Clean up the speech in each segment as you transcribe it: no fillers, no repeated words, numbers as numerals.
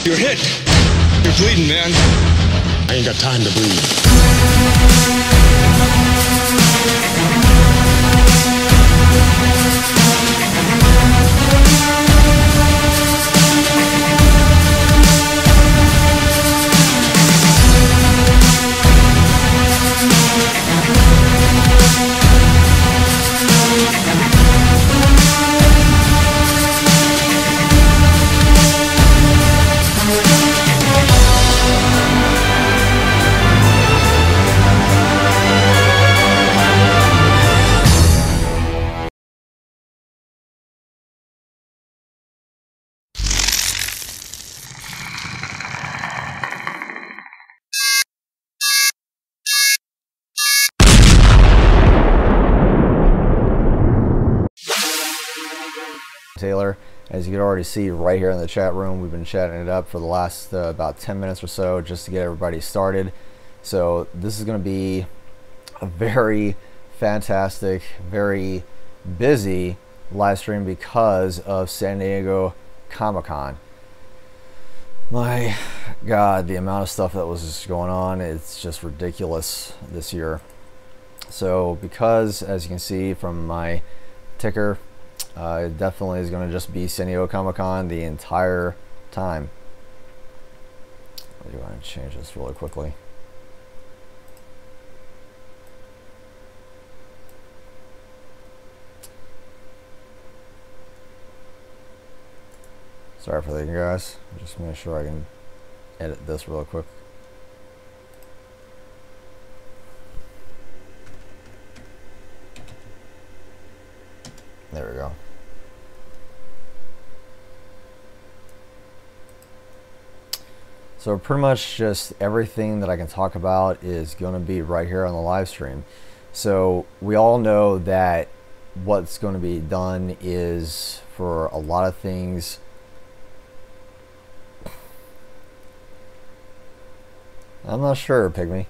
You're hit. You're bleeding, man. I ain't got time to bleed. Taylor, as you can already see right here in the chat room, we've been chatting it up for the last about 10 minutes or so just to get everybody started. So this is going to be a very fantastic, very busy live stream because of San Diego Comic-Con. My God, the amount of stuff that was just going on, it's just ridiculous this year. So because, as you can see from my ticker, it definitely is going to just be San Diego Comic-Con the entire time. I do want to change this really quickly. Sorry for that, guys. Just make sure I can edit this real quick. There we go. So pretty much just everything that I can talk about is going to be right here on the live stream. So we all know that what's going to be done is for a lot of things. I'm not sure, Pygmy.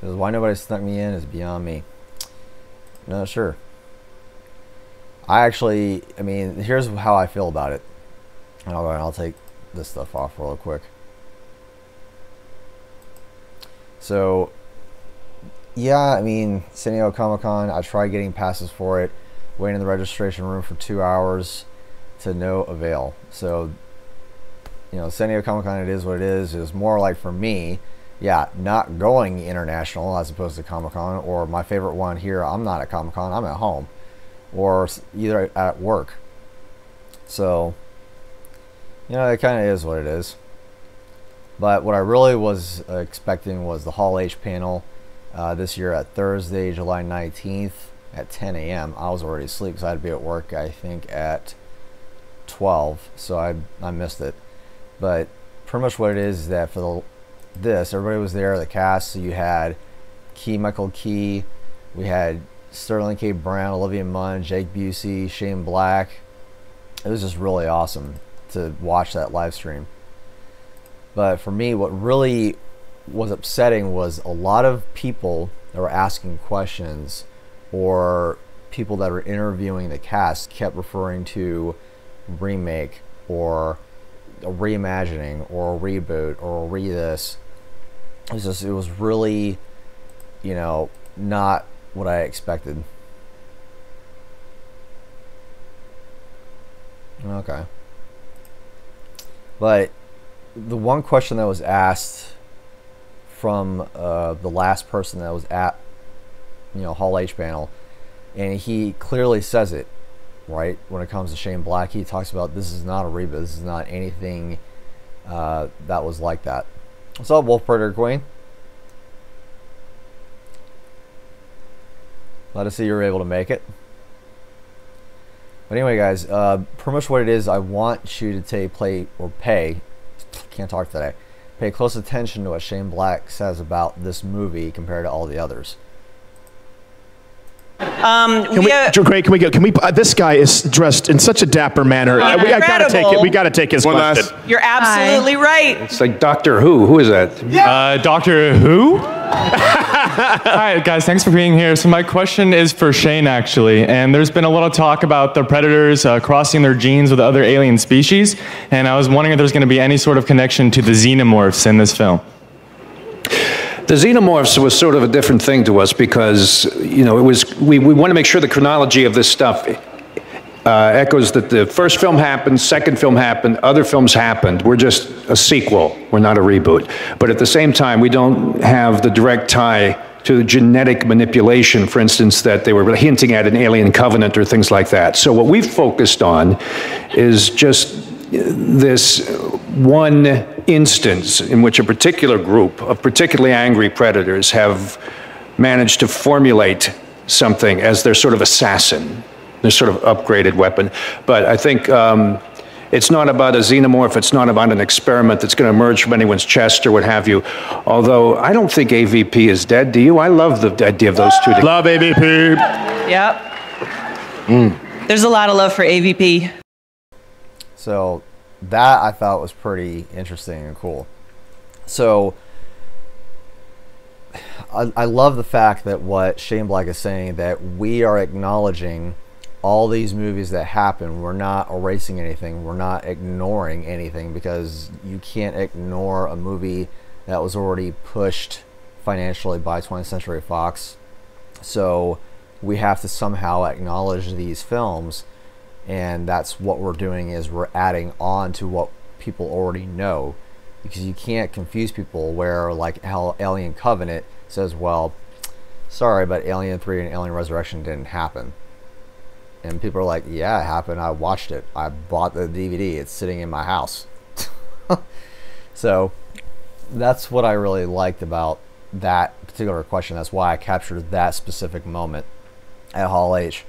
Says why nobody snuck me in is beyond me. Not sure. I mean, here's how I feel about it. And I'll take this stuff off real quick. So, yeah, I mean, San Diego Comic-Con, I tried getting passes for it, waiting in the registration room for 2 hours to no avail. So, you know, San Diego Comic-Con, it is what it is. It was more like, for me, yeah, not going international as opposed to Comic-Con, or my favorite one here, I'm not at Comic-Con, I'm at home, or either at work. So, you know, it kind of is what it is. But what I really was expecting was the Hall H panel this year at Thursday, July 19th at 10 a.m. I was already asleep because I had to be at work, I think, at 12. So I missed it. But pretty much what it is that for this, everybody was there, the cast. So you had Michael Key, we had Sterling K. Brown, Olivia Munn, Jake Busey, Shane Black. It was just really awesome to watch that live stream. But for me, what really was upsetting was a lot of people that were asking questions, or people that were interviewing the cast, kept referring to remake or a reimagining or a reboot or a this. It was really, you know, not what I expected. Okay. But the one question that was asked from the last person that was at, you know, Hall H panel, and he clearly says it, right? When it comes to Shane Black, he talks about this is not a reboot. This is not anything that was like that. What's up, Wolf Predator Queen? Glad to see you were able to make it. But anyway, guys, pretty much what it is, I want you to pay close attention to what Shane Black says about this movie compared to all the others. This guy is dressed in such a dapper manner. We gotta take his question. You're absolutely right. It's like Doctor Who. Who is that? Doctor Who? Hi, guys. Thanks for being here. So my question is for Shane, actually. And there's been a lot of talk about the predators crossing their genes with other alien species. And I was wondering if there's going to be any sort of connection to the xenomorphs in this film. The xenomorphs was sort of a different thing to us because, you know, we want to make sure the chronology of this stuff echoes that the first film happened, second film happened, other films happened. We're just a sequel. We're not a reboot. But at the same time, we don't have the direct tie to the genetic manipulation, for instance, that they were hinting at an alien covenant or things like that. So what we've focused on is just this one instance in which a particular group of particularly angry predators have managed to formulate something as their sort of assassin, their sort of upgraded weapon. But I think it's not about a xenomorph, it's not about an experiment that's going to emerge from anyone's chest or what have you. Although I don't think AVP is dead, do you? I love the idea of those two. Love AVP. Yep. There's a lot of love for AVP. So that I thought was pretty interesting and cool. So I love the fact that what Shane Black is saying, that we are acknowledging all these movies that happen. We're not erasing anything. We're not ignoring anything, because you can't ignore a movie that was already pushed financially by 20th Century Fox. So we have to somehow acknowledge these films. And that's what we're doing, is we're adding on to what people already know, because you can't confuse people where, like, how Alien Covenant says, well, sorry, but Alien 3 and Alien Resurrection didn't happen. And people are like, yeah, it happened. I watched it. I bought the DVD. It's sitting in my house. So that's what I really liked about that particular question. That's why I captured that specific moment at Hall H.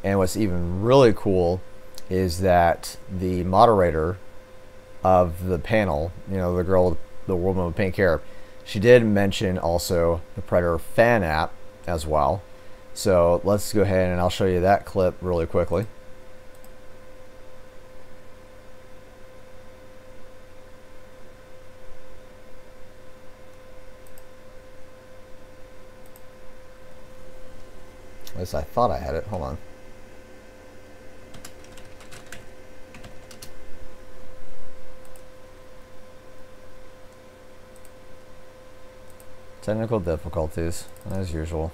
And what's even really cool is that the moderator of the panel, you know, the girl, the woman with pink hair, she did mention also the Predator fan app as well. So let's go ahead and I'll show you that clip really quickly. At least I thought I had it. Hold on. Technical difficulties, as usual.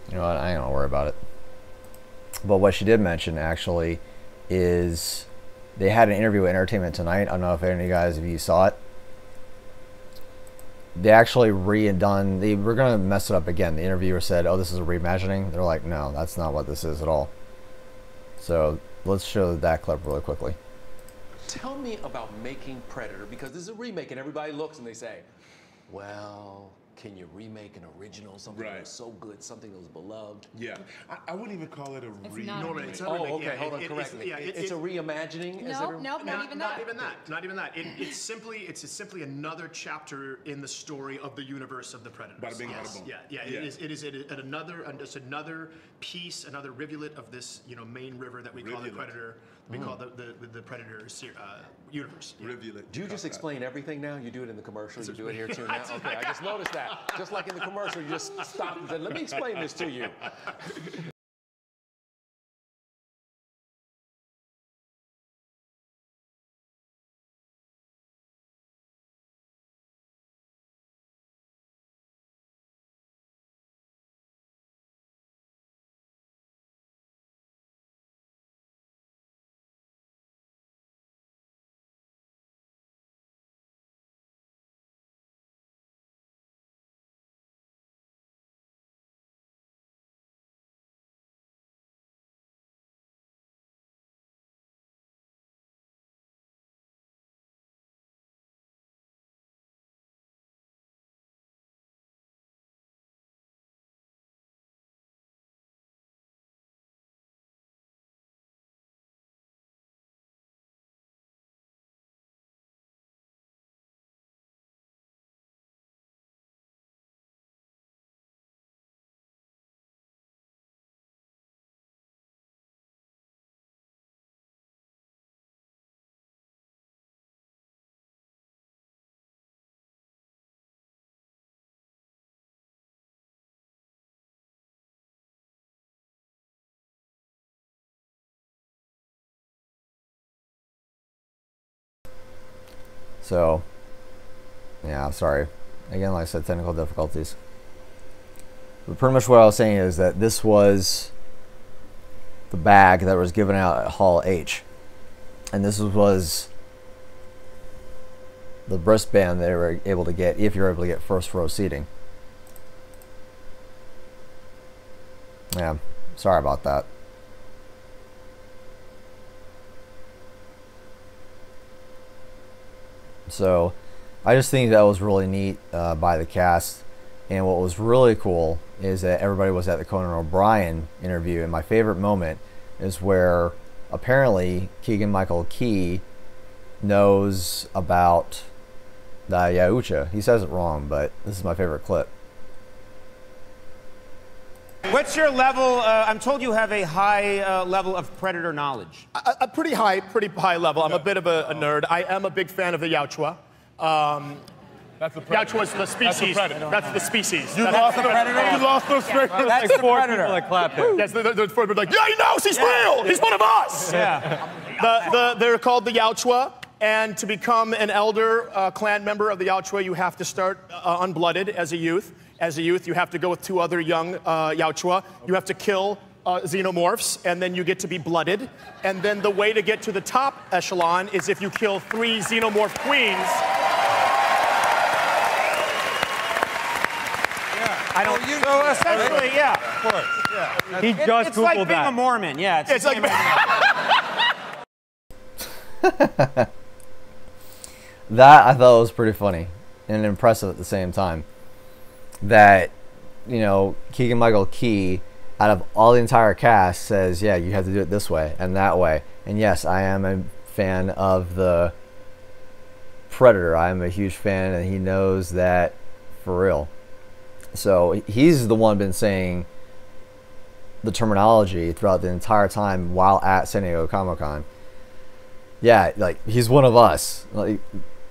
You know what, I ain't gonna worry about it. But what she did mention, actually, is they had an interview with Entertainment Tonight. I don't know if any of you guys, if you saw it. They actually redone, they were going to mess it up again. The interviewer said, oh, this is a reimagining. They're like, no, that's not what this is at all. So let's show that clip really quickly. Tell me about making Predator, because this is a remake and everybody looks and they say, well, can you remake an original, something that was so good, something that was beloved? Yeah, I wouldn't even call it a remake. No, it's not a remake. Oh, okay, hold on, correct me. It's a reimagining? No, not even that. Not even that. Not even that. It's simply another chapter in the story of the universe of the Predators. Bada bing, bada boom. Yeah. It is another piece, another rivulet of this, you know, main river that we call the Predator. We call the Predator universe. Yeah. Rivulet. Do you just explain everything now? You do it in the commercial. You do it here too now. Okay, I just noticed that. Just like in the commercial, you just stopped and said, "Let me explain this to you." So, yeah, sorry. Again, like I said, technical difficulties. But pretty much what I was saying is that this was the bag that was given out at Hall H. And this was the wristband they were able to get if you're able to get first row seating. Yeah, sorry about that. So I just think that was really neat by the cast. And what was really cool is that everybody was at the Conan O'Brien interview. And my favorite moment is where apparently Keegan-Michael Key knows about the Yautja. He says it wrong, but this is my favorite clip. What's your level? I'm told you have a high level of predator knowledge. A pretty high level. I'm a bit of a nerd. I am a big fan of the Yautja. That's the predator. Yautja is the species. That's the species. You lost the predator? You lost those straight. That's the predator. Like clapped it. Yes, they're like, yeah, he knows, he's real. He's one of us. Yeah. They're called the Yautja. And to become an elder clan member of the Yautja, you have to start unblooded as a youth. As a youth, you have to go with 2 other young Yautja. You have to kill xenomorphs, and then you get to be blooded. And then the way to get to the top echelon is if you kill 3 xenomorph queens. I don't. So essentially, yeah. Of course. Yeah. He just It's like Googled being that. a Mormon. Yeah. It's like. That I thought was pretty funny and impressive at the same time. That, you know, Keegan-Michael Key, out of all the entire cast, says, yeah, you have to do it this way and that way. And yes, I am a fan of the Predator. I am a huge fan, and he knows that for real. So he's the one been saying the terminology throughout the entire time while at San Diego Comic-Con. Yeah, like, he's one of us. Like,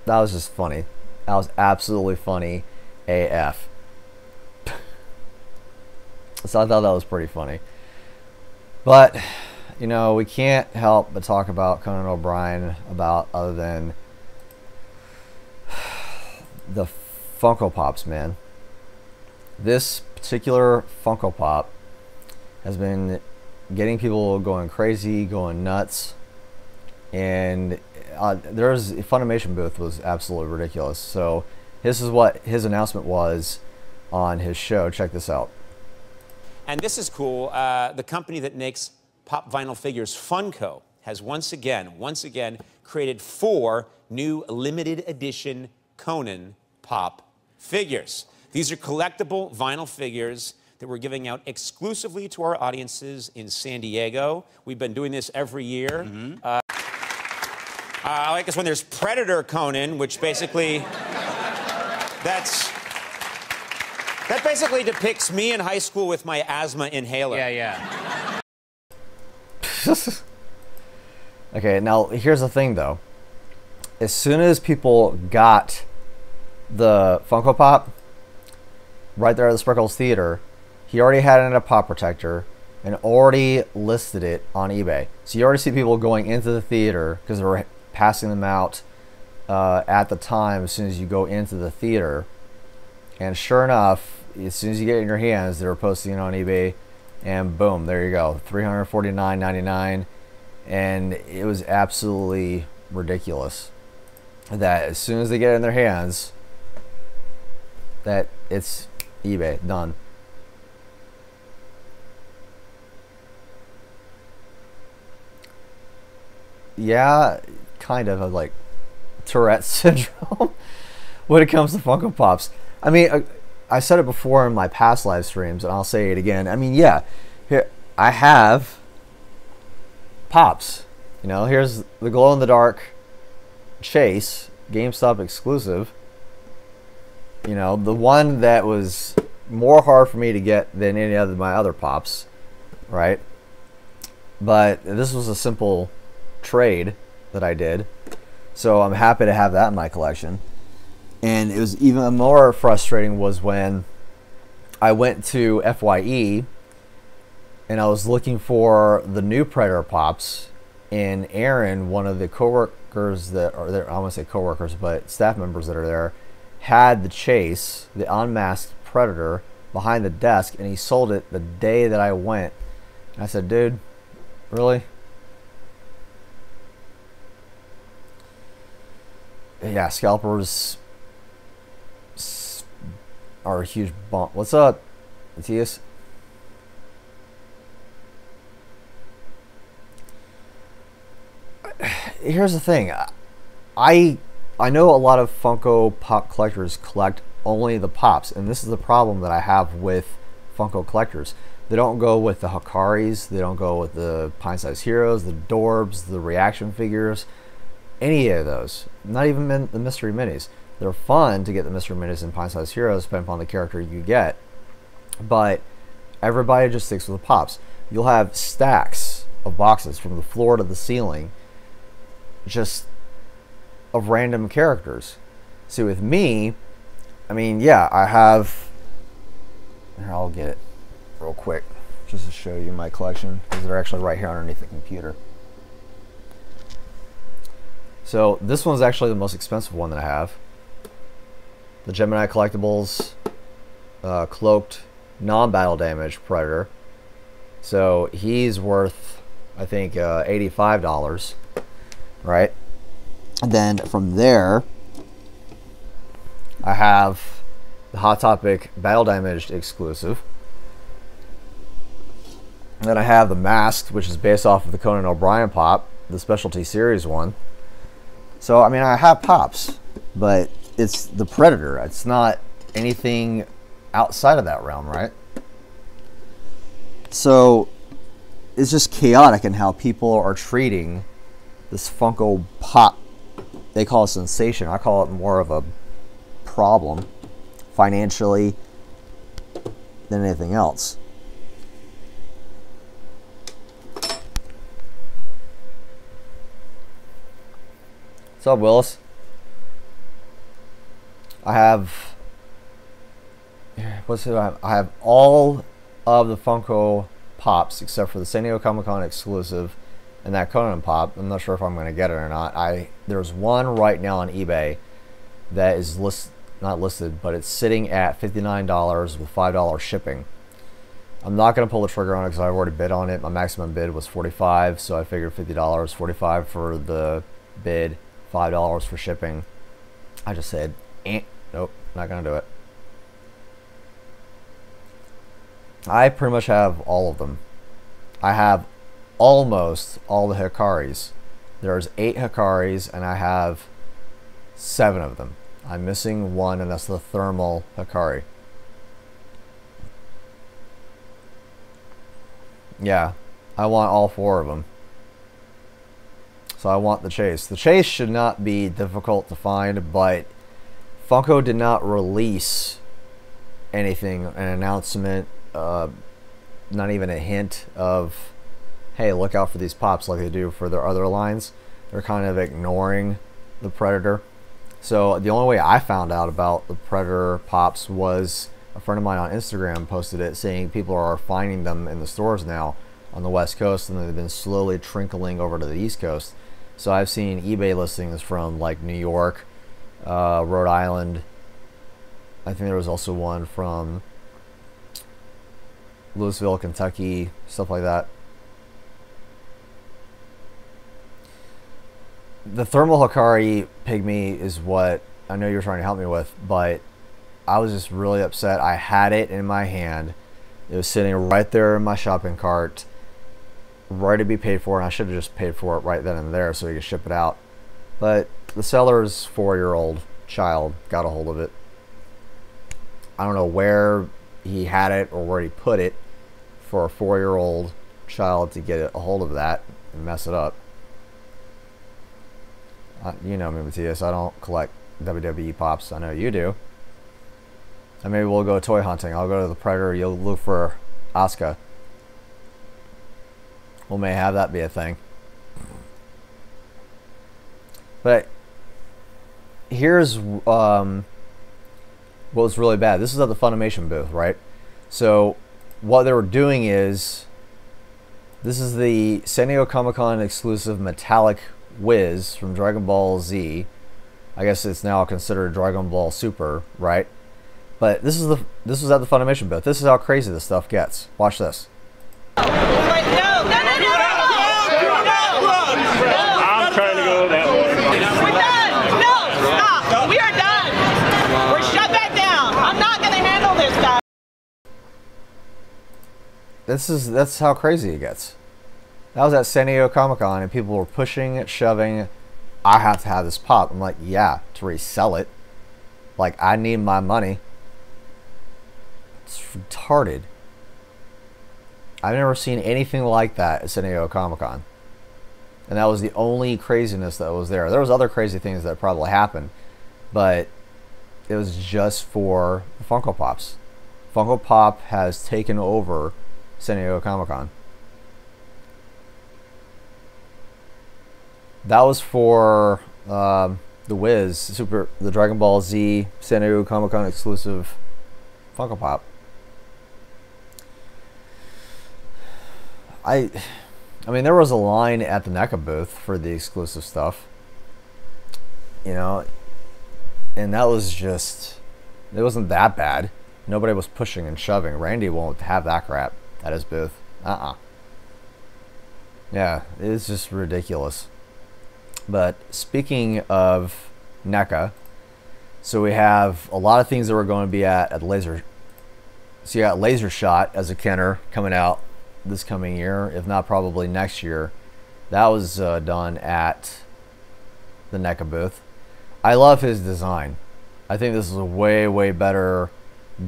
that was just funny. That was absolutely funny AF. So I thought that was pretty funny. But, you know, we can't help but talk about Conan O'Brien about other than the Funko Pops, man. This particular Funko Pop has been getting people going crazy, going nuts. And there's a Funimation booth was absolutely ridiculous. So this is what his announcement was on his show. Check this out. And this is cool. The company that makes pop vinyl figures, Funko, has once again created 4 new limited edition Conan Pop figures. These are collectible vinyl figures that we're giving out exclusively to our audiences in San Diego. We've been doing this every year. I like this one. There's Predator Conan, which basically, that basically depicts me in high school with my asthma inhaler. Yeah. Okay, now here's the thing though. As soon as people got the Funko Pop, right there at the Sprinkles Theater, he already had it in a pop protector and already listed it on eBay. So you already see people going into the theater because they were passing them out at the time as soon as you go into the theater. And sure enough, as soon as you get it in your hands, they were posting it on eBay, and boom, there you go, $349.99. And it was absolutely ridiculous that as soon as they get it in their hands, that it's eBay, done. Yeah, kind of like Tourette's syndrome when it comes to Funko Pops. I mean, I said it before in my past live streams, and I'll say it again. I mean, yeah, here I have Pops. You know, here's the glow-in-the-dark Chase, GameStop exclusive. You know, the one that was more hard for me to get than any other of my other Pops, right? But this was a simple trade that I did, so I'm happy to have that in my collection. And it was even more frustrating was when I went to FYE and I was looking for the new Predator Pops, and Aaron, one of the coworkers that are there, I don't want to say coworkers, but staff members that are there, had the Chase, the unmasked Predator, behind the desk, and he sold it the day that I went. And I said, dude, really? Yeah, scalpers are a huge bump. What's up, Matthias? Here's the thing. I know a lot of Funko Pop collectors collect only the pops, and this is the problem that I have with Funko collectors. They don't go with the Hikaris, they don't go with the Pint-Sized Heroes, the Dorbs, the reaction figures, any of those. Not even the Mystery Minis. They're fun to get the Mystery Minis and Pint-Sized Heroes, depending upon the character you get. But everybody just sticks with the pops. You'll have stacks of boxes from the floor to the ceiling, just of random characters. See, with me, I mean, yeah, I have... Here, I'll get it real quick, just to show you my collection, because they're actually right here underneath the computer. So this one's actually the most expensive one that I have. The Gemini Collectibles cloaked non-battle damage Predator. So he's worth, I think, $85, right? And then from there, I have the Hot Topic Battle Damaged exclusive. And then I have the Masked, which is based off of the Conan O'Brien pop, the Specialty Series one. So, I mean, I have pops, but it's the Predator. It's not anything outside of that realm, right? So, it's just chaotic in how people are treating this Funko Pop. They call it a sensation. I call it more of a problem, financially, than anything else. What's up, Willis? I have... What's it? I have all of the Funko Pops except for the San Diego Comic-Con exclusive and that Conan pop. I'm not sure if I'm going to get it or not. There's one right now on eBay that is not listed, but it's sitting at $59 with $5 shipping. I'm not going to pull the trigger on it because I've already bid on it. My maximum bid was $45, so I figured $50, $45 for the bid, $5 for shipping. I just said, nope, not going to do it. I pretty much have all of them. I have almost all the Hikaris. There's 8 Hikaris, and I have 7 of them. I'm missing one, and that's the thermal Hikari. Yeah, I want all 4 of them. So I want the Chase. The Chase should not be difficult to find, but Funko did not release anything, an announcement, not even a hint of, hey, look out for these pops like they do for their other lines. They're kind of ignoring the Predator. So the only way I found out about the Predator pops was a friend of mine on Instagram posted it, saying people are finding them in the stores now on the West Coast, and they've been slowly trickling over to the East Coast. So I've seen eBay listings from like New York, Rhode Island. I think there was also one from Louisville, Kentucky, stuff like that. The thermal Hikari Pygmy is what I know you're trying to help me with, but I was just really upset. I had it in my hand. It was sitting right there in my shopping cart, ready to be paid for, and I should have just paid for it right then and there so he could ship it out. But the seller's 4-year-old child got a hold of it. I don't know where he had it or where he put it for a 4-year-old child to get a hold of that and mess it up. You know me, Matthias. I don't collect WWE pops. I know you do. And maybe we'll go toy hunting. I'll go to the Predator. You'll look for Asuka. We may have that be a thing. But here's what was really bad. This is at the Funimation booth, right? So what they were doing is, this is the San Diego Comic-Con exclusive metallic Whiz from Dragon Ball Z. I guess it's now considered Dragon Ball Super, right? But this was at the Funimation booth. This is how crazy this stuff gets. Watch this. I'm trying to go that way. We're done. No, stop. We are done. We're shut back down. I'm not going to handle this, guys. That's how crazy it gets. That was at San Diego Comic-Con, and people were pushing, shoving. I have to have this pop. I'm like, yeah, to resell it. Like, I need my money. It's retarded. I've never seen anything like that at San Diego Comic-Con. And that was the only craziness that was there. There was other crazy things that probably happened, but it was just for the Funko Pops. Funko Pop has taken over San Diego Comic-Con. That was for the Wiz, the Dragon Ball Z San Diego Comic-Con exclusive Funko Pop. I mean, there was a line at the NECA booth for the exclusive stuff, you know, and that was just, it wasn't that bad. Nobody was pushing and shoving. Randy won't have that crap at his booth. Yeah, it's just ridiculous. But speaking of NECA, so we have a lot of things that we're going to be at Laser. So you got Laser Shot as a Kenner coming out this coming year, if not probably next year. That was done at the NECA booth. I love his design. I think this is a way better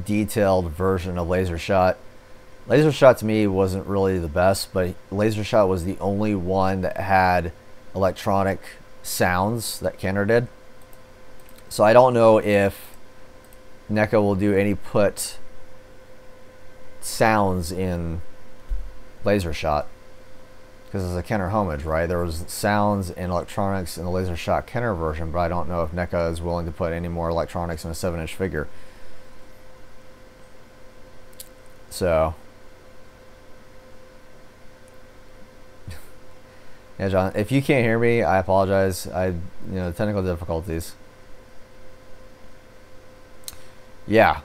detailed version of Laser Shot. Laser Shot to me wasn't really the best, but Laser Shot was the only one that had electronic sounds that Kenner did. So I don't know if NECA will do any put sounds in Laser Shot, because it's a Kenner homage, right? There was sounds and electronics in the Laser Shot Kenner version, but I don't know if NECA is willing to put any more electronics in a 7-inch figure. So yeah, John, if you can't hear me, I apologize. Technical difficulties. Yeah,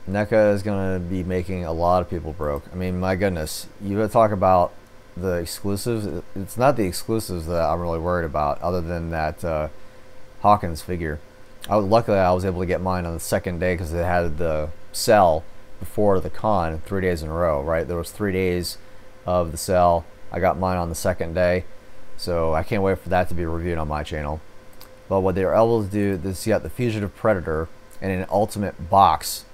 NECA is going to be making a lot of people broke. I mean, my goodness, you gotta talk about the exclusives. It's not the exclusives that I'm really worried about, other than that Hawkins figure. Luckily, I was able to get mine on the second day because they had the sale before the con 3 days in a row, right? There was 3 days of the sale. I got mine on the second day, so I can't wait for that to be reviewed on my channel. But what they were able to do, this, you got the Fugitive Predator in an ultimate box.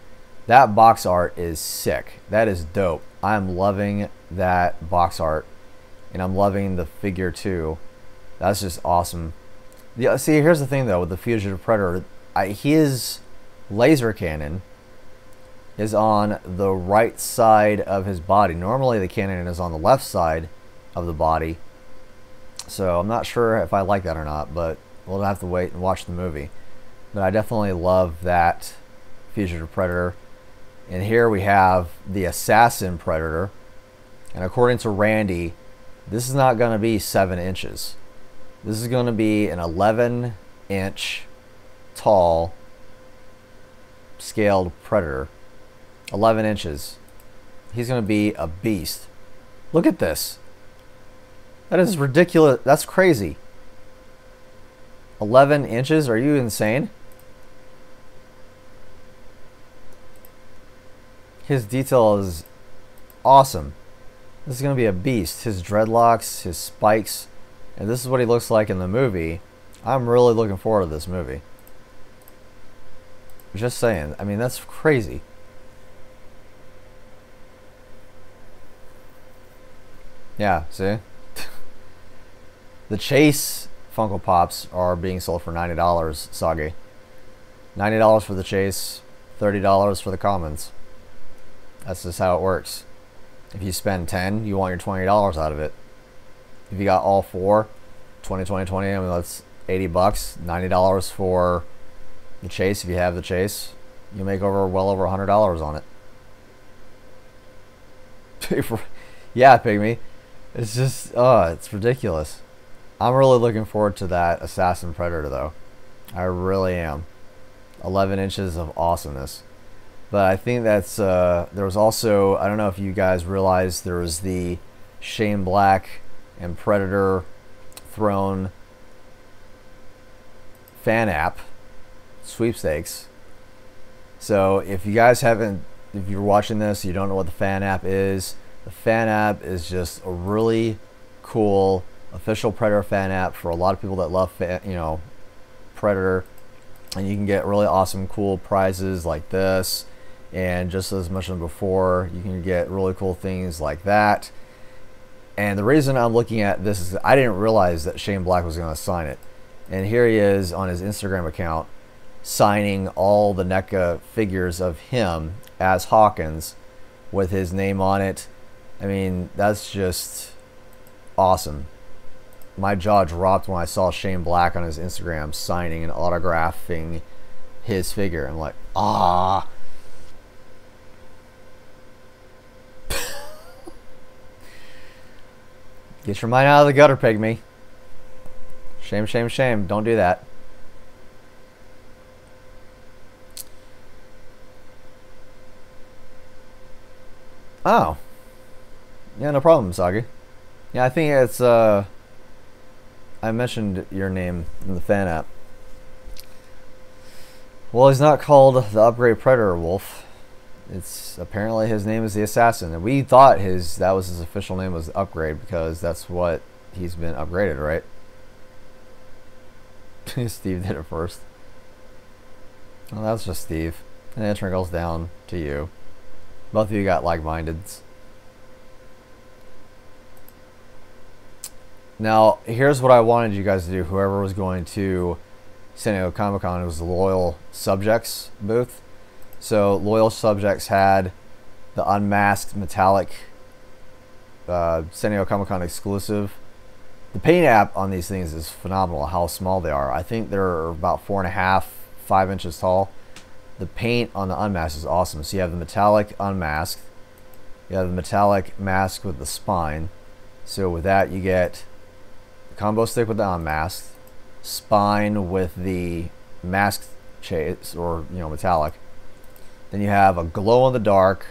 That box art is sick. That is dope. I'm loving that box art, and I'm loving the figure too. That's just awesome. Yeah, see, here's the thing though with the Fugitive Predator. His laser cannon is on the right side of his body. Normally the cannon is on the left side of the body. So I'm not sure if I like that or not, but we'll have to wait and watch the movie. But I definitely love that Fugitive Predator. And here we have the Assassin Predator. And according to Randy, this is not going to be 7 inches. This is going to be an 11-inch tall scaled Predator. 11 inches. He's going to be a beast. Look at this. That is ridiculous. That's crazy. 11 inches? Are you insane? His detail is awesome. This is going to be a beast. His dreadlocks, his spikes, and this is what he looks like in the movie. I'm really looking forward to this movie. Just saying. I mean, that's crazy. Yeah, see? The Chase Funko Pops are being sold for $90, Sagi. $90 for the Chase, $30 for the Commons. That's just how it works. If you spend 10, you want your $20 out of it. If you got all four, 20, 20, 20, I mean, that's 80 bucks. $90 for the Chase. If you have the Chase, you make well over $100 on it. Yeah, Pygmy. It's just, it's ridiculous. I'm really looking forward to that Assassin Predator, though. I really am. 11 inches of awesomeness. But I think that's, there was also, I don't know if you guys realized, there was the Shane Black and Predator Throne fan app sweepstakes. So if you guys haven't, if you're watching this, you don't know what the fan app is, the fan app is just a really cool official Predator fan app for a lot of people that love, Predator. And you can get really awesome, cool prizes like this. And just as mentioned before, you can get really cool things like that. And the reason I'm looking at this is I didn't realize that Shane Black was going to sign it. And here he is on his Instagram account signing all the NECA figures of him as Hawkins with his name on it. I mean, that's just awesome. My jaw dropped when I saw Shane Black on his Instagram signing and autographing his figure. I'm like, ah. Get your mind out of the gutter, pygmy. Shame, shame, shame. Don't do that. Oh. Yeah, no problem, Sagi. Yeah, I think it's, I mentioned your name in the fan app. Well, he's not called the Upgrade Predator Wolf. It's apparently his name is the Assassin, and we thought that was his official name was the Upgrade because that's what he's been upgraded, right? Steve did it first. Well, that's just Steve, and it trickles down to you. Both of you got like-mindeds. Now, here's what I wanted you guys to do. Whoever was going to San Diego Comic-Con, it was the Loyal Subjects booth. So Loyal Subjects had the unmasked metallic San Diego Comic-Con exclusive. The paint app on these things is phenomenal, how small they are. I think they're about 4.5, 5 inches tall. The paint on the unmasked is awesome. So you have the metallic unmasked. You have the metallic mask with the spine. So with that you get the combo stick with the unmasked, spine with the masked chase, or metallic. Then you have a glow-in-the-dark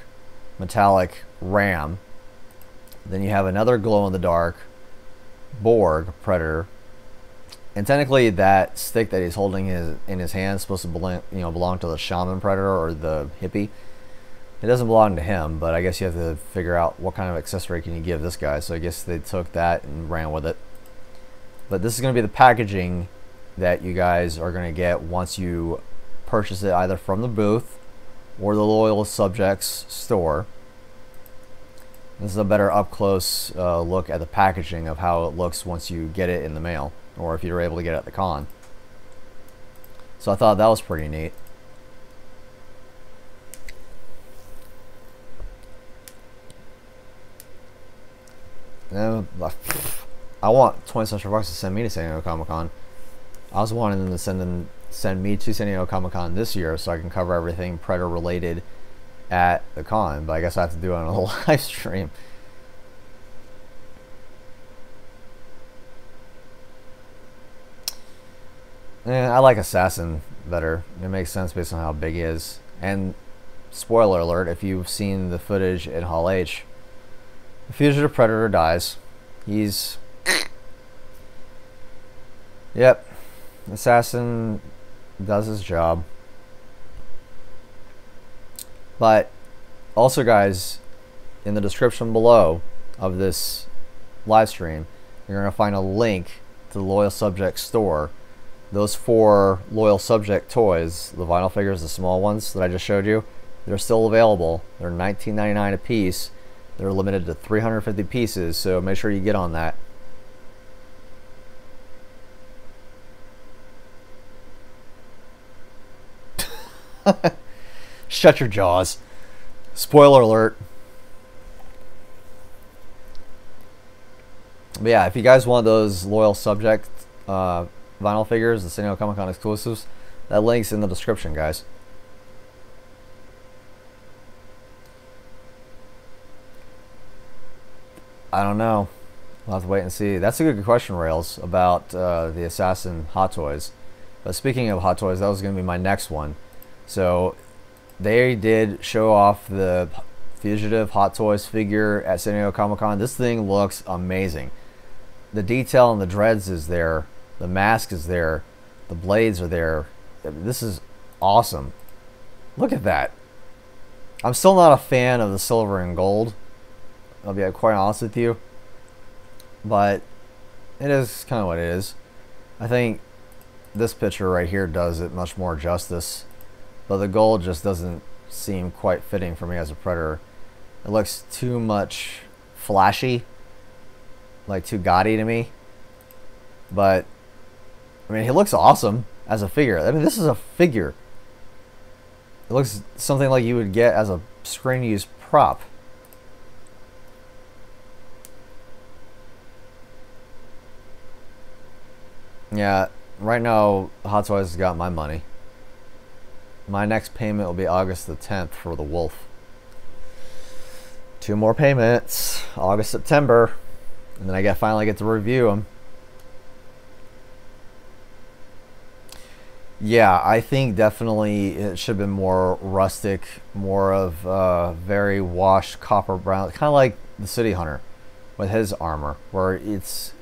metallic ram. Then you have another glow-in-the-dark Borg Predator. And technically that stick that he's holding in his hand is supposed to belong to the Shaman Predator or the hippie. It doesn't belong to him, but I guess you have to figure out what kind of accessory can you give this guy. So I guess they took that and ran with it. But this is going to be the packaging that you guys are going to get once you purchase it either from the booth or the Loyal Subjects store. This is a better up-close look at the packaging of how it looks once you get it in the mail, or if you're able to get it at the con. So I thought that was pretty neat. I want 20 Central Bucks to send me to San Diego Comic-Con. I was wanting them to send me to San Diego Comic-Con this year so I can cover everything Predator related at the con, but I guess I have to do it on a live stream. And I like Assassin better. It makes sense based on how big he is. And spoiler alert, if you've seen the footage in Hall H, the fugitive Predator dies. He's... Yep. Assassin does his job. But also, guys, in the description below of this live stream, you're going to find a link to the Loyal Subject store. Those 4 Loyal Subject toys, the vinyl figures, the small ones that I just showed you, they're still available. They're $19.99 a piece. They're limited to 350 pieces, so make sure you get on that. Shut your jaws. Spoiler alert. But yeah, if you guys want those Loyal Subject vinyl figures, the San Diego Comic-Con exclusives, that link's in the description, guys. I don't know. We'll have to wait and see. That's a good question, Rails, about the Assassin Hot Toys. But speaking of Hot Toys, that was going to be my next one. So they did show off the Fugitive Hot Toys figure at San Diego Comic-Con. This thing looks amazing. The detail on the dreads is there. The mask is there. The blades are there. This is awesome. Look at that. I'm still not a fan of the silver and gold. I'll be quite honest with you. But it is kind of what it is. I think this picture right here does it much more justice. But the gold just doesn't seem quite fitting for me as a Predator. It looks too much flashy. Like too gaudy to me. But I mean, he looks awesome as a figure. I mean, this is a figure. It looks something like you would get as a screen use prop. Yeah, right now Hot Toys has got my money. My next payment will be August the 10th for the Wolf. 2 more payments, August, September, and then I finally get to review them. Yeah, I think definitely it should have been more rustic, more of very washed copper brown, kind of like the City Hunter with his armor, where it's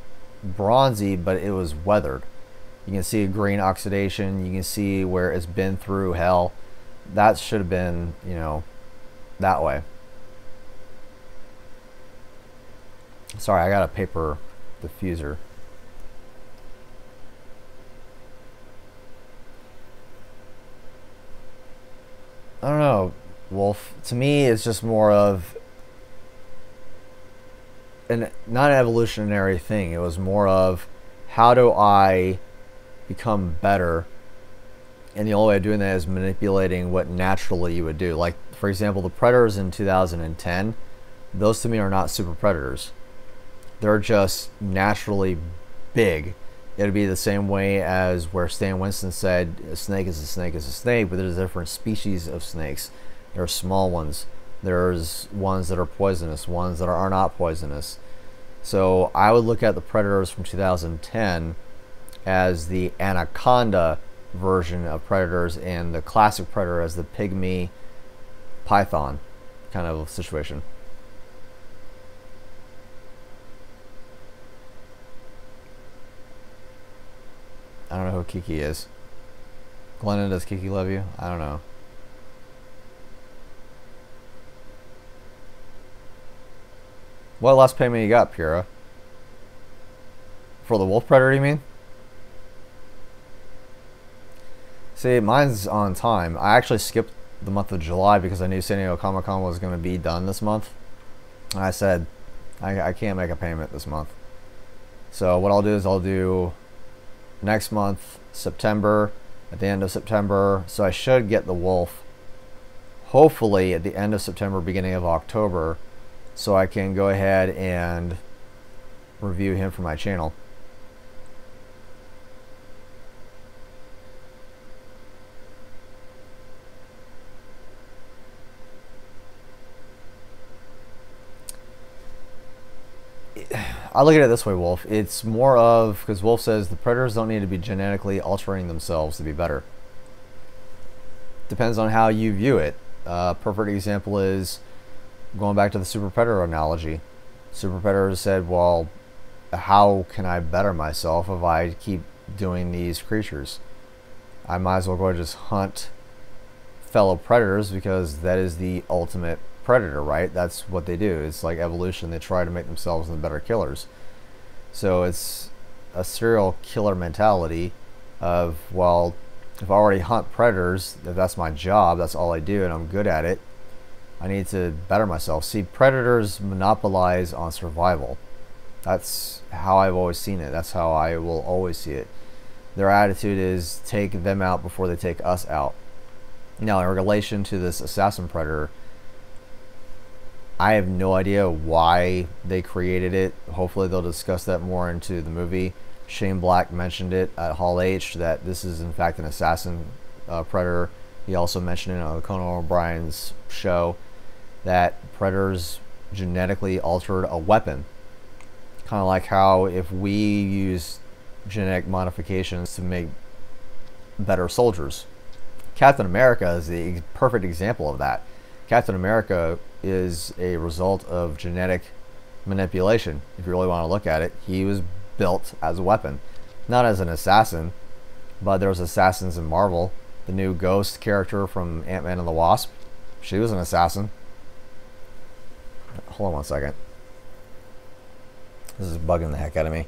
bronzy but it was weathered. You can see green oxidation, you can see where it's been through hell. That should have been, you know, that way. Sorry, I got a paper diffuser. I don't know, Wolf. To me, it's just more of not an evolutionary thing. It was more of, how do I become better? And the only way of doing that is manipulating what naturally you would do. Like, for example, the Predators in 2010, those to me are not super predators. They're just naturally big. It'd be the same way as where Stan Winston said a snake is a snake is a snake, but there's different species of snakes. There are small ones. There's ones that are poisonous, ones that are not poisonous. So I would look at the Predators from 2010 as the Anaconda version of Predators and the classic Predator as the pygmy python kind of situation. I don't know who Kiki is. Glennon, does Kiki love you? I don't know. What last payment you got, Pura? For the Wolf Predator, you mean? See, mine's on time. I actually skipped the month of July because I knew San Diego Comic-Con was going to be done this month. And I said, I can't make a payment this month. So what I'll do is I'll do next month, September, at the end of September. So I should get the Wolf hopefully at the end of September, beginning of October, so I can go ahead and review him for my channel. I look at it this way, Wolf. It's more of, because Wolf says the Predators don't need to be genetically altering themselves to be better. Depends on how you view it. Perfect example is going back to the Super Predator analogy. Super Predator said, well, how can I better myself if I keep doing these creatures? I might as well go and just hunt fellow predators, because that is the ultimate predator, right? That's what they do. It's like evolution. They try to make themselves the better killers. So it's a serial killer mentality of, well, if I already hunt predators, if that's my job, that's all I do, and I'm good at it, I need to better myself. See, predators monopolize on survival. That's how I've always seen it. That's how I will always see it. Their attitude is take them out before they take us out. Now, in relation to this assassin predator, I have no idea why they created it. Hopefully they'll discuss that more into the movie. Shane Black mentioned it at Hall H, that this is in fact an assassin predator. He also mentioned it on Conan O'Brien's show that predators genetically altered a weapon. Kind of like how if we use genetic modifications to make better soldiers. Captain America is the perfect example of that. Captain America is a result of genetic manipulation. If you really want to look at it, he was built as a weapon, not as an assassin, but there was assassins in Marvel. The new Ghost character from Ant-Man and the Wasp, she was an assassin. Hold on one second. This is bugging the heck out of me.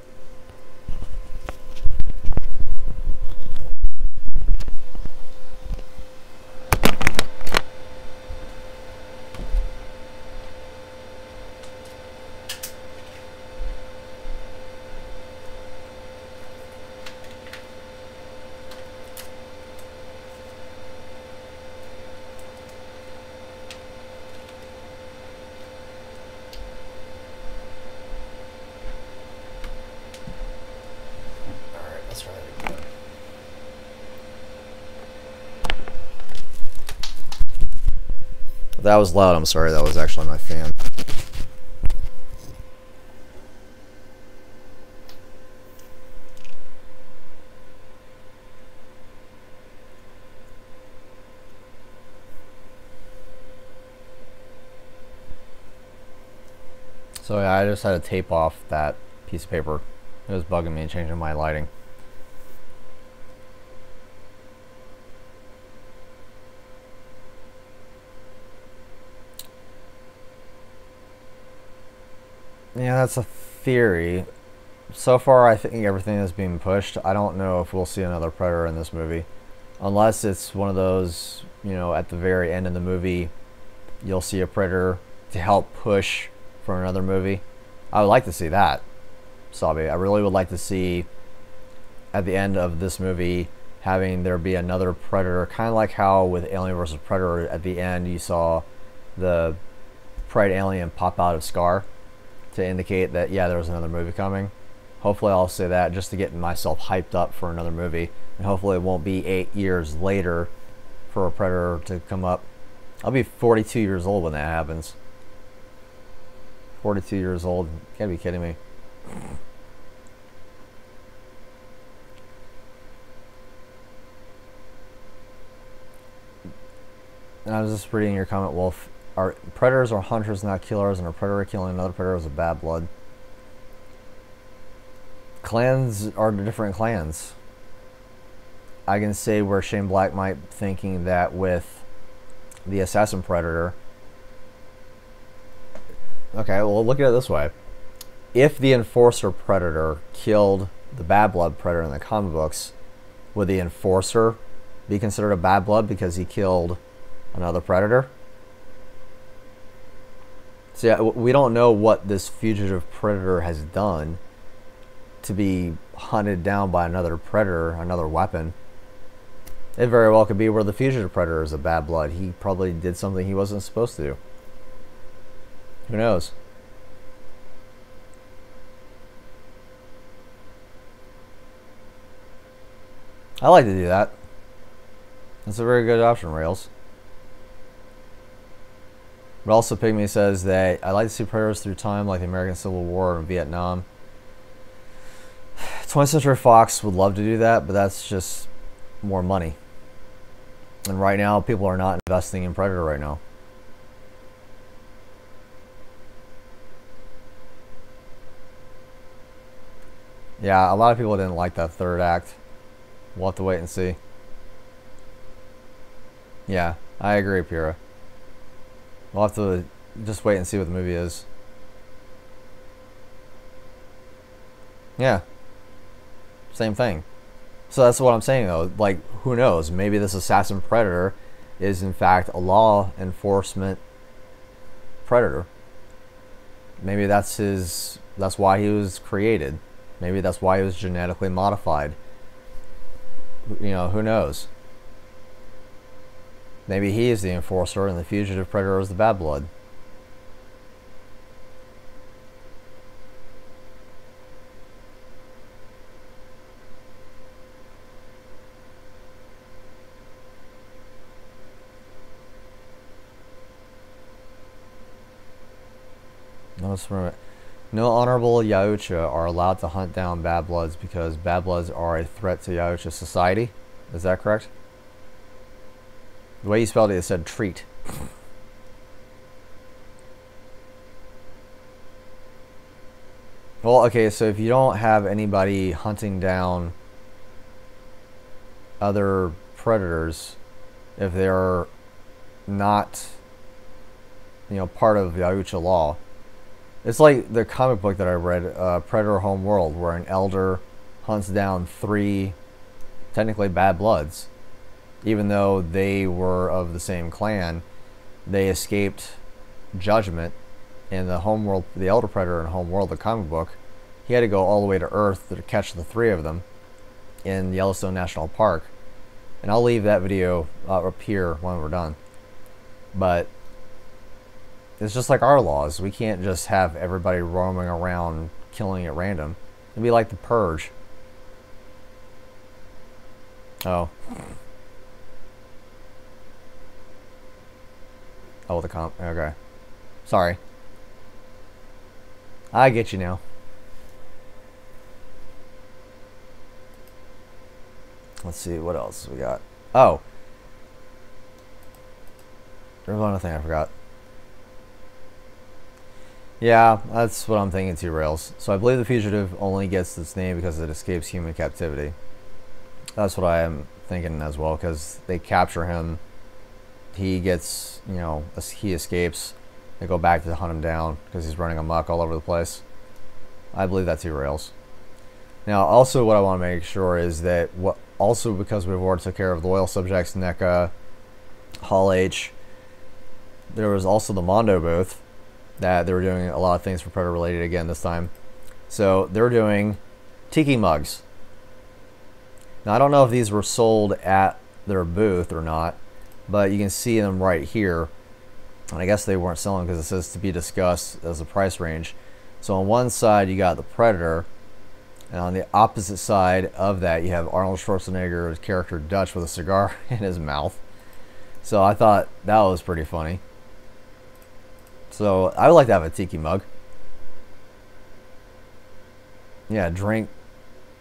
That was loud, I'm sorry, that was actually my fan. So yeah, I just had to tape off that piece of paper. It was bugging me and changing my lighting. Yeah, that's a theory. So far, I think everything is being pushed. I don't know if we'll see another Predator in this movie. Unless it's one of those, you know, at the very end of the movie, you'll see a Predator to help push for another movie. I would like to see that, Sabi. I really would like to see, at the end of this movie, having there be another Predator. Kind of like how with Alien vs. Predator, at the end, you saw the Pride alien pop out of Scar to indicate that, yeah, there was another movie coming. Hopefully I'll say that just to get myself hyped up for another movie. And hopefully it won't be 8 years later for a Predator to come up. I'll be 42 years old when that happens. 42 years old. You gotta be kidding me. And I was just reading your comment, Wolf. Our predators are hunters, not killers, and a predator killing another predator is a bad blood. Clans are different clans. I can say where Shane Black might thinking that with the assassin predator. Okay, well, look at it this way. If the enforcer predator killed the bad blood predator in the comic books, would the enforcer be considered a bad blood because he killed another predator? So yeah, we don't know what this fugitive predator has done to be hunted down by another predator, another weapon. It very well could be where the fugitive predator is a bad blood. He probably did something he wasn't supposed to do. Who knows? I like to do that. That's a very good option, Rails. But also Pygmy says that I like to see predators through time like the American Civil War and Vietnam. 20th Century Fox would love to do that, but that's just more money. And right now, people are not investing in Predator right now. Yeah, a lot of people didn't like that third act. We'll have to wait and see. Yeah, I agree, Pira. We'll have to just wait and see what the movie is. Yeah. Same thing. So that's what I'm saying, though. Like, who knows? Maybe this assassin predator is, in fact, a law enforcement predator. Maybe that's why he was created. Maybe that's why he was genetically modified. You know, who knows? Maybe he is the enforcer and the fugitive predator is the bad blood. No honorable Yautja are allowed to hunt down bad bloods because bad bloods are a threat to Yautja society. Is that correct? The way you spelled it said treat. Well, okay, so if you don't have anybody hunting down other predators, if they're not, you know, part of Yautja law, it's like the comic book that I read, Predator Homeworld, where an elder hunts down 3 technically bad bloods. Even though they were of the same clan, they escaped judgment. In the Homeworld, the Elder Predator in Homeworld, the comic book, he had to go all the way to Earth to catch the 3 of them in Yellowstone National Park. And I'll leave that video up here when we're done. But it's just like our laws. We can't just have everybody roaming around killing at random. It'd be like the Purge. Oh. Oh, the comp. Okay. Sorry. I get you now. Let's see, what else we got? Oh. There's one other thing I forgot. Yeah, that's what I'm thinking too, Rails. So I believe the fugitive only gets its name because it escapes human captivity. That's what I am thinking as well, because they capture him. He gets, you know, he escapes. They go back to hunt him down because he's running amok all over the place. I believe that too, Rails. Now, also what I want to make sure is that, also because we've already took care of Loyal Subjects, NECA, Hall H, there was also the Mondo booth that they were doing a lot of things for Predator related again this time. So they're doing tiki mugs. Now, I don't know if these were sold at their booth or not, but you can see them right here. And I guess they weren't selling because it says to be discussed as a price range. So on one side you got the Predator, and on the opposite side of that you have Arnold Schwarzenegger's character Dutch with a cigar in his mouth. So I thought that was pretty funny. So I would like to have a tiki mug. Yeah, drink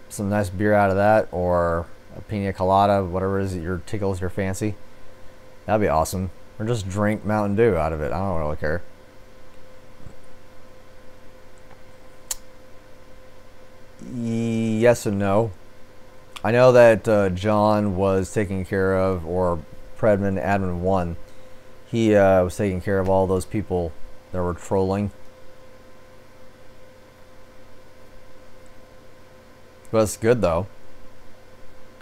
some nice beer out of that, or a pina colada, whatever it is that tickles your fancy. That'd be awesome. Or just drink Mountain Dew out of it. I don't really care. Yes and no. I know that John was taking care of, or Predman Admin 1, he was taking care of all those people that were trolling. But it's good though.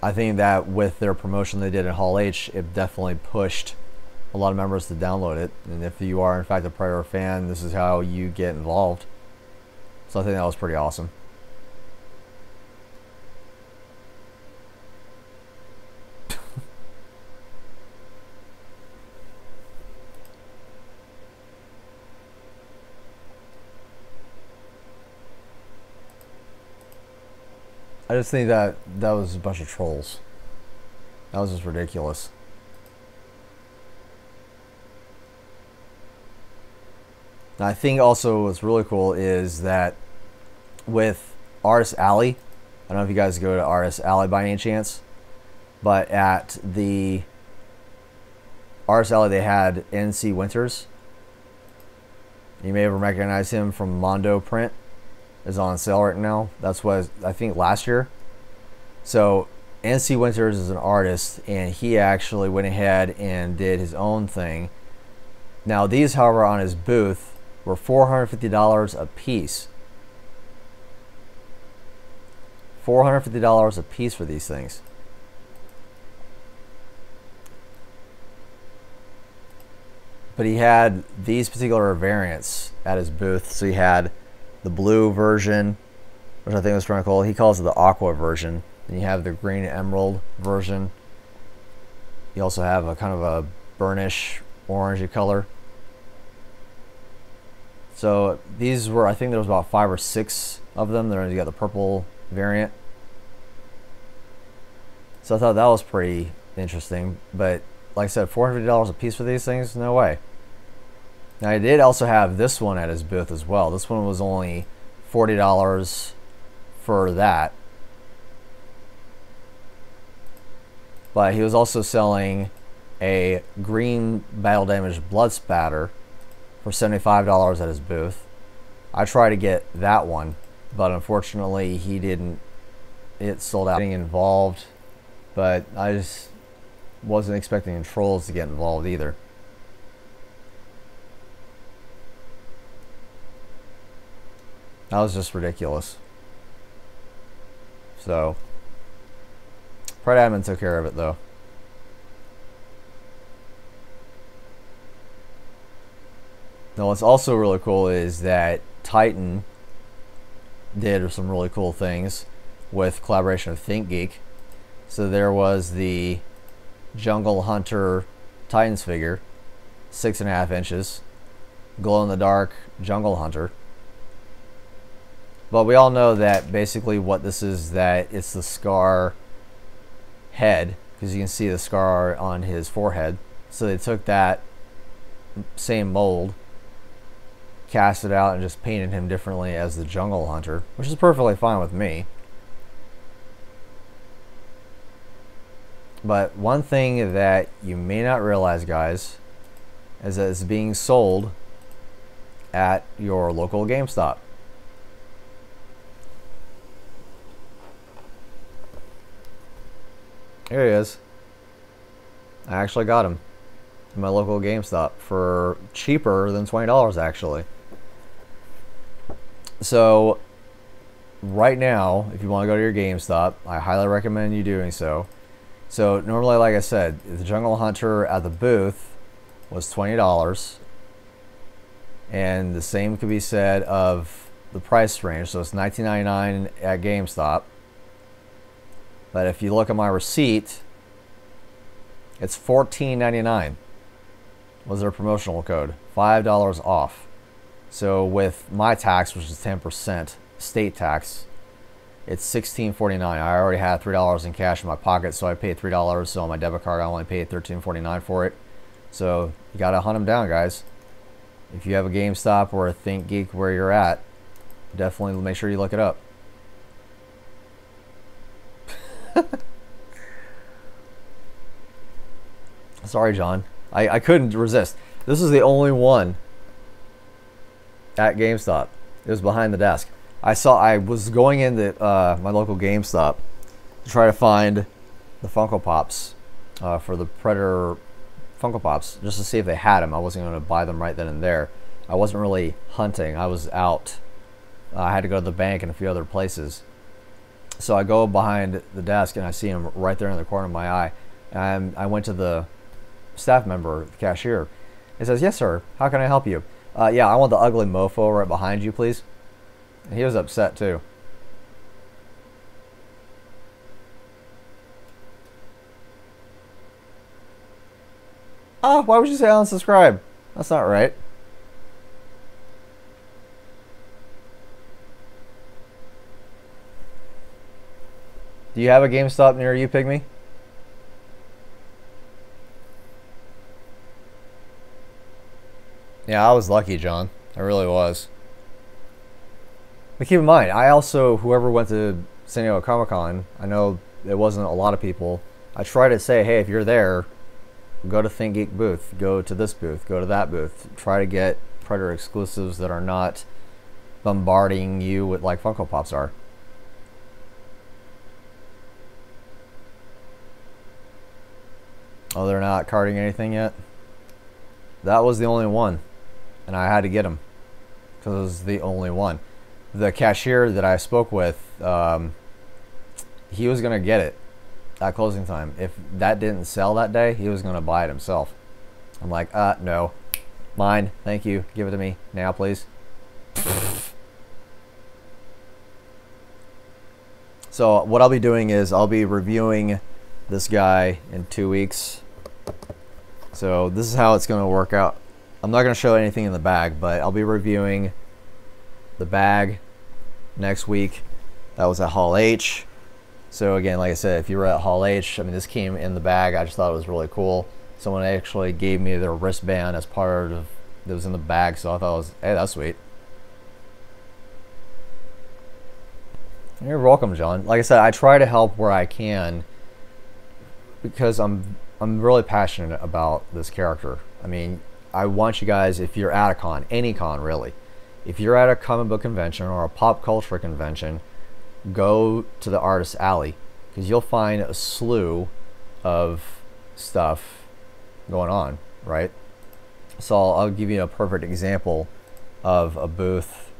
I think that with their promotion they did in Hall H, it definitely pushed a lot of members to download it. And if you are in fact a Predator fan, this is how you get involved. So I think that was pretty awesome. I just think that was a bunch of trolls. That was just ridiculous. And I think also what's really cool is that with Artist Alley, I don't know if you guys go to Artist Alley by any chance, but at the Artist Alley they had NC Winters. You may have recognized him from Mondo Print. Is on sale right now. That's what I think last year. So NC Winters is an artist, and he actually went ahead and did his own thing. Now these, however, on his booth were $450 a piece. $450 a piece for these things. But he had these particular variants at his booth. So he had the blue version, which I think was pretty cool. He calls it the aqua version. And you have the green emerald version. You also have a kind of a burnish orangey color. So these were, I think there was about 5 or 6 of them. Then you got the purple variant. So I thought that was pretty interesting. But like I said, $450 a piece for these things? No way. Now, I did also have this one at his booth as well. This one was only $40 for that. But he was also selling a green battle damage blood spatter for $75 at his booth. I tried to get that one, but unfortunately he didn't. It sold out. Getting involved, but I just wasn't expecting the trolls to get involved either. That was just ridiculous. So, Pred Admin took care of it though. Now what's also really cool is that Titan did some really cool things with collaboration of ThinkGeek. So there was the Jungle Hunter Titans figure, 6.5 inches, glow-in-the-dark Jungle Hunter. But we all know that basically what this is, that it's the Scar head, because you can see the scar on his forehead. So they took that same mold, cast it out, and just painted him differently as the Jungle Hunter, which is perfectly fine with me. But one thing that you may not realize, guys, is that it's being sold at your local GameStop. Here he is. I actually got him in my local GameStop for cheaper than $20 actually. So right now, if you want to go to your GameStop, I highly recommend you doing so. So normally, like I said, the Jungle Hunter at the booth was $20, and the same could be said of the price range. So it's $19.99 at GameStop. But if you look at my receipt, it's $14.99 was their promotional code, $5 off. So with my tax, which is 10% state tax, it's $16.49. I already had $3 in cash in my pocket, so I paid $3. So on my debit card, I only paid $13.49 for it. So you gotta hunt them down, guys. If you have a GameStop or a ThinkGeek where you're at, definitely make sure you look it up. Sorry, John. I couldn't resist. This is the only one at GameStop. It was behind the desk. I was going into my local GameStop to try to find the Funko Pops for the Predator Funko Pops, just to see if they had them. I wasn't going to buy them right then and there. I wasn't really hunting. I was out. I had to go to the bank and a few other places. So I go behind the desk and I see him right there in the corner of my eye. And I went to the staff member, the cashier. He says, "Yes, sir. How can I help you?" "Yeah, I want the ugly mofo right behind you, please." And he was upset too. Why would you say unsubscribe? That's not right. Do you have a GameStop near you, Pygmy? Yeah, I was lucky, John. I really was. But keep in mind, I also, whoever went to San Diego Comic-Con, I know it wasn't a lot of people. I try to say, hey, if you're there, go to ThinkGeek booth, go to this booth, go to that booth. Try to get Predator exclusives that are not bombarding you with like Funko Pops are. Oh, they're not carding anything yet? That was the only one. And I had to get him. Because it was the only one. The cashier that I spoke with, he was going to get it at closing time. If that didn't sell that day, he was going to buy it himself. I'm like, no. Mine. Thank you. Give it to me. Now, please. So what I'll be doing is I'll be reviewing this guy in 2 weeks. So this is how it's going to work out. I'm not going to show anything in the bag, but I'll be reviewing the bag next week. That was at Hall H. So again, like I said, if you were at Hall H, I mean, this came in the bag. I just thought it was really cool. Someone actually gave me their wristband as part of that was in the bag, so I thought it was, hey, that's sweet. You're welcome, John. Like I said, I try to help where I can because I'm really passionate about this character. I mean, I want you guys, if you're at a con, any con really, if you're at a comic book convention or a pop culture convention, go to the Artist Alley because you'll find a slew of stuff going on, right? So I'll give you a perfect example of a booth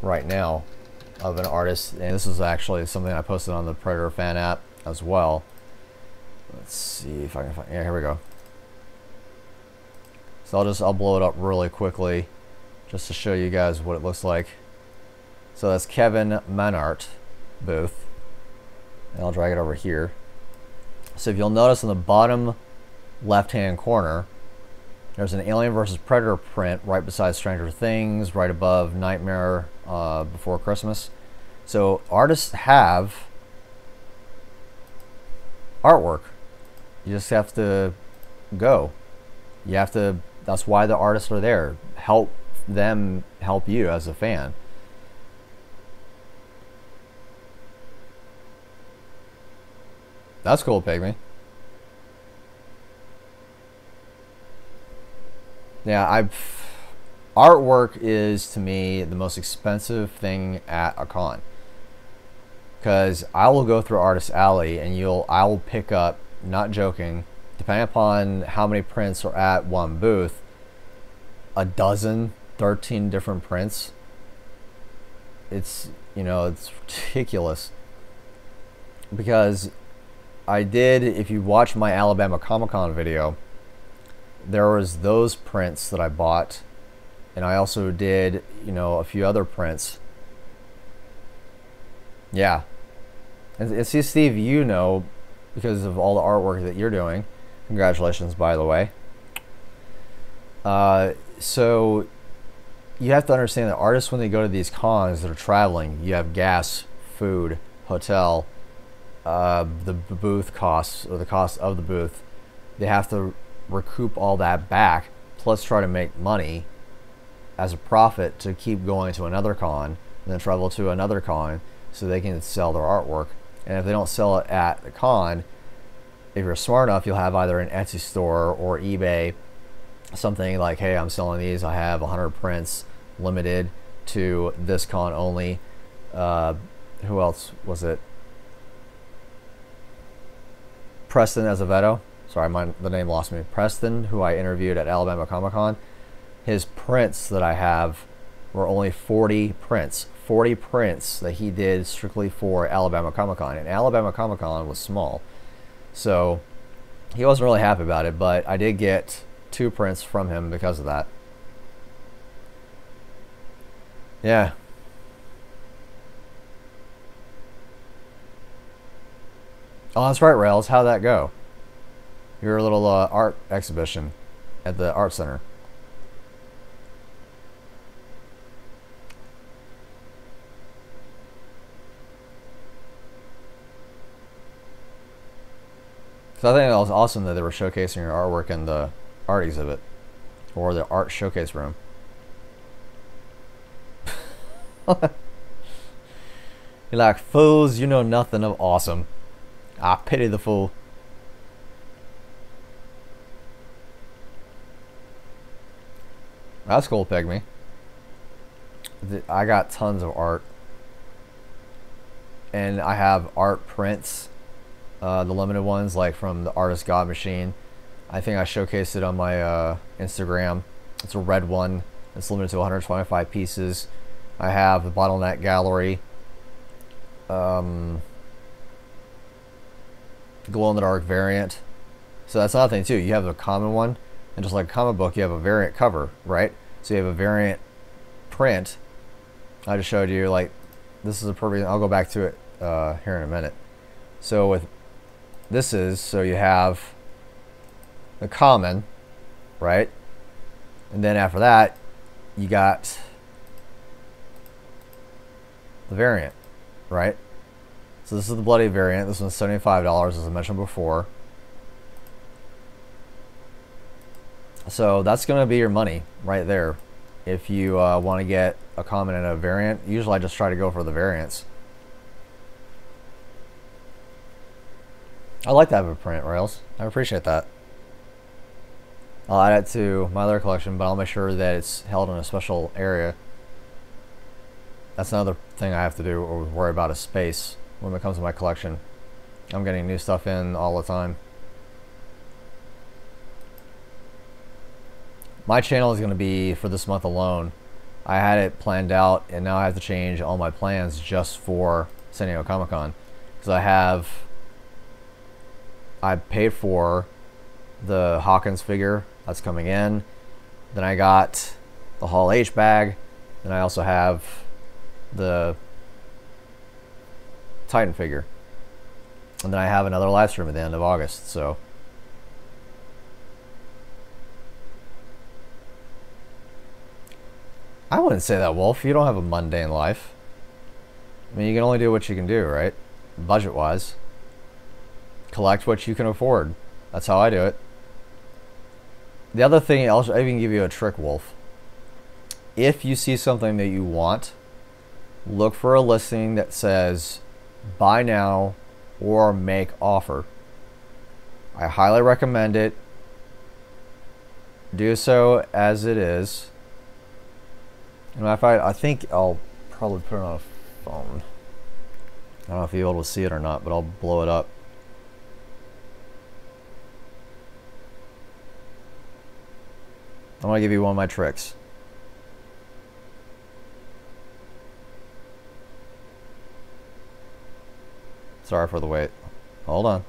right now of an artist, and this is actually something I posted on the Predator fan app as well. Let's see if I can find, yeah, here we go. So I'll blow it up really quickly just to show you guys what it looks like. So that's Kevin Manhart booth, and I'll drag it over here. So if you'll notice in the bottom left hand corner, there's an Alien vs. Predator print right beside Stranger Things, right above Nightmare Before Christmas. So artists have artwork. You just have to go. You have to, that's why the artists are there. Help them help you as a fan. That's cool, Pygmy. Yeah, artwork is to me the most expensive thing at a con, because I will go through Artist Alley and I will pick up, not joking, depending upon how many prints are at one booth, a dozen, 13 different prints. It's, you know, it's ridiculous. Because I did, if you watch my Alabama Comic-Con video, there was those prints that I bought, and I also did, you know, a few other prints. Yeah. And see, Steve, you know, because of all the artwork that you're doing. Congratulations, by the way. So you have to understand that artists, when they go to these cons that are traveling, you have gas, food, hotel, the booth costs, or the cost of the booth. They have to recoup all that back, plus try to make money as a profit to keep going to another con, and then travel to another con so they can sell their artwork. And if they don't sell it at the con, if you're smart enough, you'll have either an Etsy store or eBay, something like, hey, I'm selling these, I have 100 prints, limited to this con only. Who else was it? Preston Azevedo. Sorry, the name lost me. Preston, who I interviewed at Alabama Comic-Con, his prints that I have were only 40 prints. 40 prints that he did strictly for Alabama Comic-Con. And Alabama Comic-Con was small. So he wasn't really happy about it, but I did get 2 prints from him because of that. Yeah. Oh, that's right, Rails. How'd that go? Your little art exhibition at the art center. So I think it was awesome that they were showcasing your artwork in the art exhibit or the art showcase room. You're like, fools, you know nothing of awesome. I pity the fool. That's cool, Pygmy. I got tons of art. And I have art prints. The limited ones, like from the Artist God Machine. I think I showcased it on my Instagram. It's a red one. It's limited to 125 pieces. I have the Bottleneck Gallery. Glow-in-the-dark variant. So that's another thing too. You have the common one, and just like a comic book, you have a variant cover, right? So you have a variant print. I just showed you, like, this is a perfect, I'll go back to it here in a minute. So with this is, so you have the common, right? And then after that, you got the variant, right? So this is the bloody variant. This one's $75, as I mentioned before. So that's going to be your money right there. If you want to get a common and a variant, usually I just try to go for the variants. I'd like to have a print, Rails. I appreciate that. I'll add it to my other collection, but I'll make sure that it's held in a special area. That's another thing I have to do or worry about is space when it comes to my collection. I'm getting new stuff in all the time. My channel is going to be, for this month alone, I had it planned out, and now I have to change all my plans just for San Diego Comic-Con. Because I paid for the Hawkins figure that's coming in. Then I got the Hall H bag. Then I also have the Titan figure. And then I have another live stream at the end of August, so... I wouldn't say that, Wolf. You don't have a mundane life. I mean, you can only do what you can do, right? Budget-wise. Collect what you can afford. That's how I do it. The other thing, I'll even give you a trick, Wolf. If you see something that you want, look for a listing that says, buy now or make offer. I highly recommend it. Do so as it is. And I think I'll probably put it on a phone. I don't know if you'll be able to see it or not, but I'll blow it up. I'm going to give you one of my tricks. Sorry for the wait. Hold on.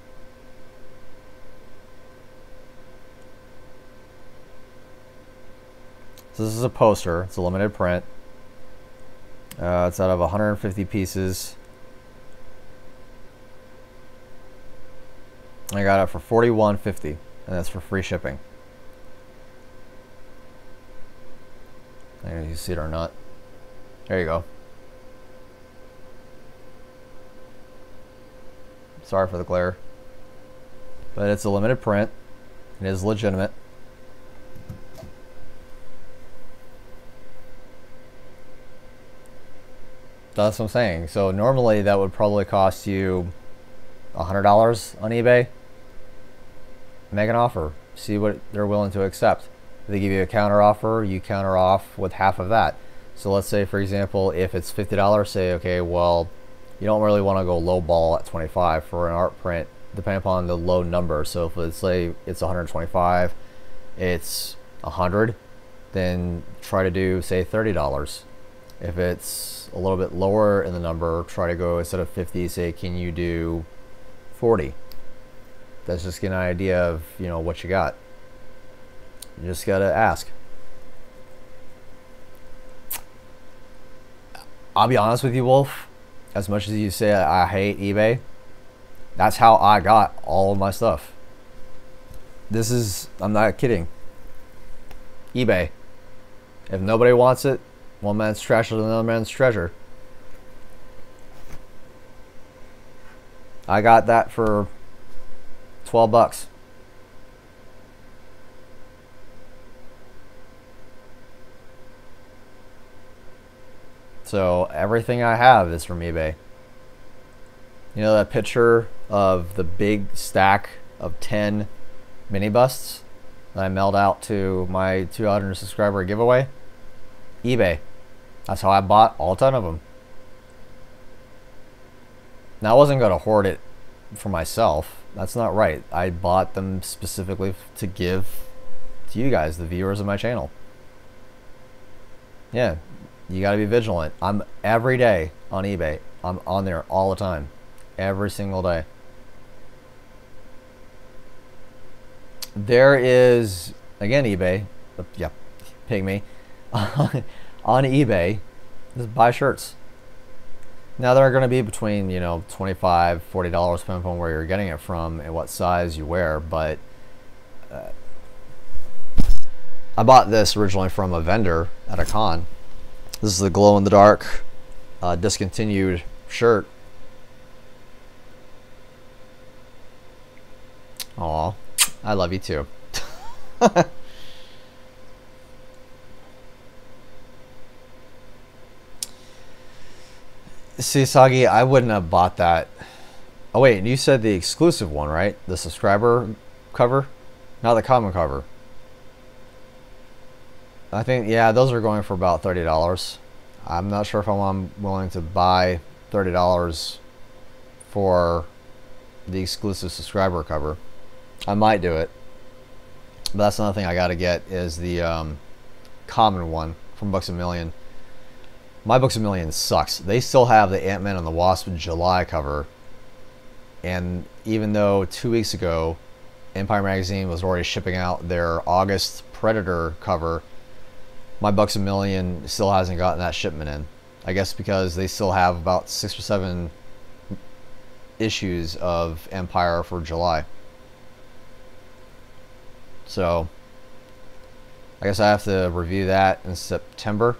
So this is a poster. It's a limited print. It's out of 150 pieces. I got it for $41.50, and that's for free shipping. I don't know if you see it or not. There you go. Sorry for the glare. But it's a limited print. It is legitimate. That's what I'm saying. So normally that would probably cost you $100 on eBay. Make an offer. See what they're willing to accept. If they give you a counter offer, you counter off with half of that. So let's say, for example, if it's $50, say, okay, well, you don't really want to go low ball at 25 for an art print, depending upon the low number. So if let's say it's 125, it's 100, then try to do, say, $30. If it's a little bit lower in the number, try to go, instead of 50, say, can you do 40? That's just get an idea of, you know, what you got. You just gotta ask. I'll be honest with you, Wolf. As much as you say I hate eBay, that's how I got all of my stuff. This is, I'm not kidding. eBay. If nobody wants it, one man's trash is another man's treasure. I got that for 12 bucks. So everything I have is from eBay. You know that picture of the big stack of 10 mini busts that I mailed out to my 200 subscriber giveaway? eBay. That's how I bought all 10 of them. Now I wasn't going to hoard it for myself. That's not right. I bought them specifically to give to you guys, the viewers of my channel. Yeah, you got to be vigilant. I'm every day on eBay. I'm on there all the time. Every single day. There is, again, eBay. Yep, pygmy. On eBay, just buy shirts. Now they're going to be between, you know, $25, $40, depending upon where you're getting it from and what size you wear. But I bought this originally from a vendor at a con. This is the glow-in-the-dark discontinued shirt. Aw, I love you too. See, Sagi, I wouldn't have bought that. Oh wait, you said the exclusive one, right? The subscriber cover, not the common cover. I think, yeah, those are going for about $30. I'm not sure if I'm willing to buy $30 for the exclusive subscriber cover. I might do it, but that's another thing I gotta get is the common one from Books A Million. My Books A Million sucks. They still have the Ant-Man and the Wasp July cover, and even though 2 weeks ago Empire Magazine was already shipping out their August Predator cover, my Books A Million still hasn't gotten that shipment in. I guess because they still have about 6 or 7 issues of Empire for July. So I guess I have to review that in September,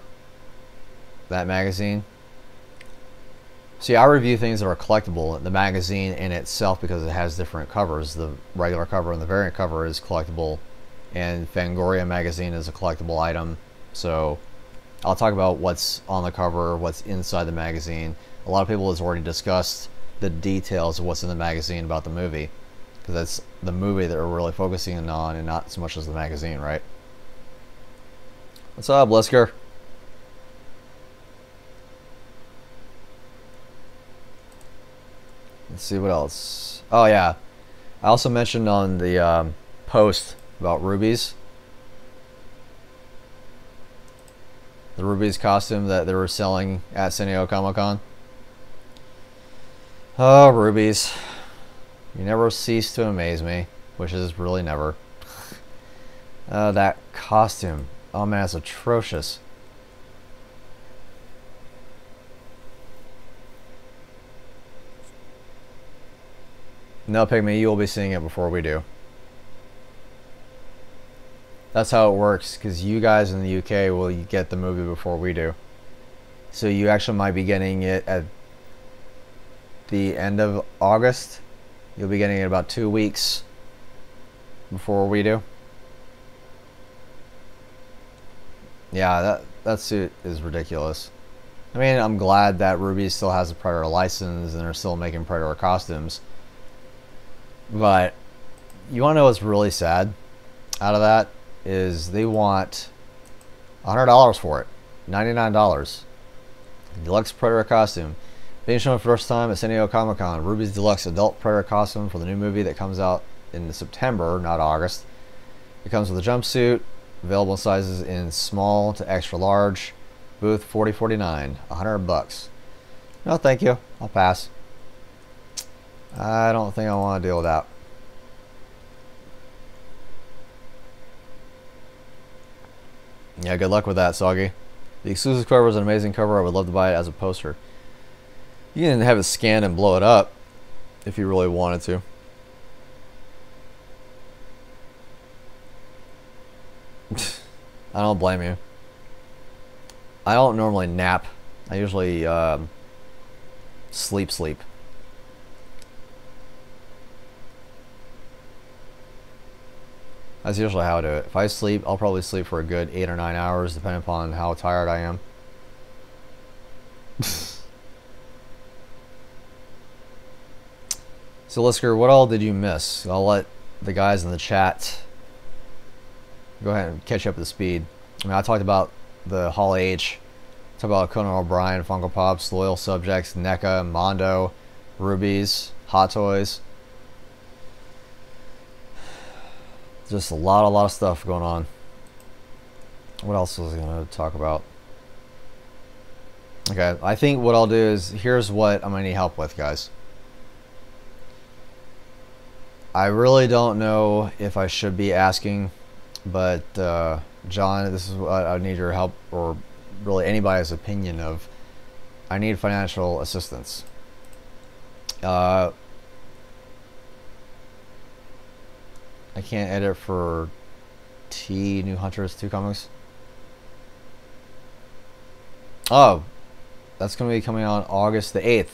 that magazine. See, I review things that are collectible. The magazine in itself, because it has different covers. The regular cover and the variant cover is collectible, and Fangoria magazine is a collectible item. So I'll talk about what's on the cover, what's inside the magazine. A lot of people has already discussed the details of what's in the magazine about the movie, because that's the movie that we're really focusing on and not so much as the magazine, right? What's up, Lisker? Let's see what else. Oh yeah, I also mentioned on the post about rubies, the rubies costume that they were selling at San Diego Comic-Con. Oh, rubies, you never cease to amaze me, which is really never. That costume, oh man, it's atrocious. No, Pygmy, you will be seeing it before we do. That's how it works, because you guys in the UK will get the movie before we do. So you actually might be getting it at the end of August. You'll be getting it about 2 weeks before we do. Yeah, that suit is ridiculous. I mean, I'm glad that Ruby still has a Predator license and they're still making Predator costumes. But you want to know what's really sad out of that is they want $100 for it, $99. Deluxe Predator costume. Being shown for the first time at San Diego Comic-Con. Ruby's Deluxe Adult Predator costume for the new movie that comes out in September, not August. It comes with a jumpsuit, available in sizes in small to extra large. Booth 4049, $100. No, thank you. I'll pass. I don't think I want to deal with that. Yeah, good luck with that, Soggy. The exclusive cover is an amazing cover. I would love to buy it as a poster. You can have it scanned and blow it up if you really wanted to. I don't blame you. I don't normally nap. I usually sleep. That's usually how I do it. If I sleep, I'll probably sleep for a good 8 or 9 hours, depending upon how tired I am. So, Lisker, what all did you miss? I'll let the guys in the chat go ahead and catch up to speed. I mean, I talked about the Hall H, talked about Conan O'Brien, Funko Pops, Loyal Subjects, NECA, Mondo, Rubies, Hot Toys. Just a lot of stuff going on. What else was I going to talk about? Okay, I think what I'll do is, here's what I'm going to need help with, guys. I really don't know if I should be asking, but John, this is what I need your help, or really anybody's opinion of. I need financial assistance. I can't edit for New Hunters 2 comics. Oh, that's going to be coming on August the 8th.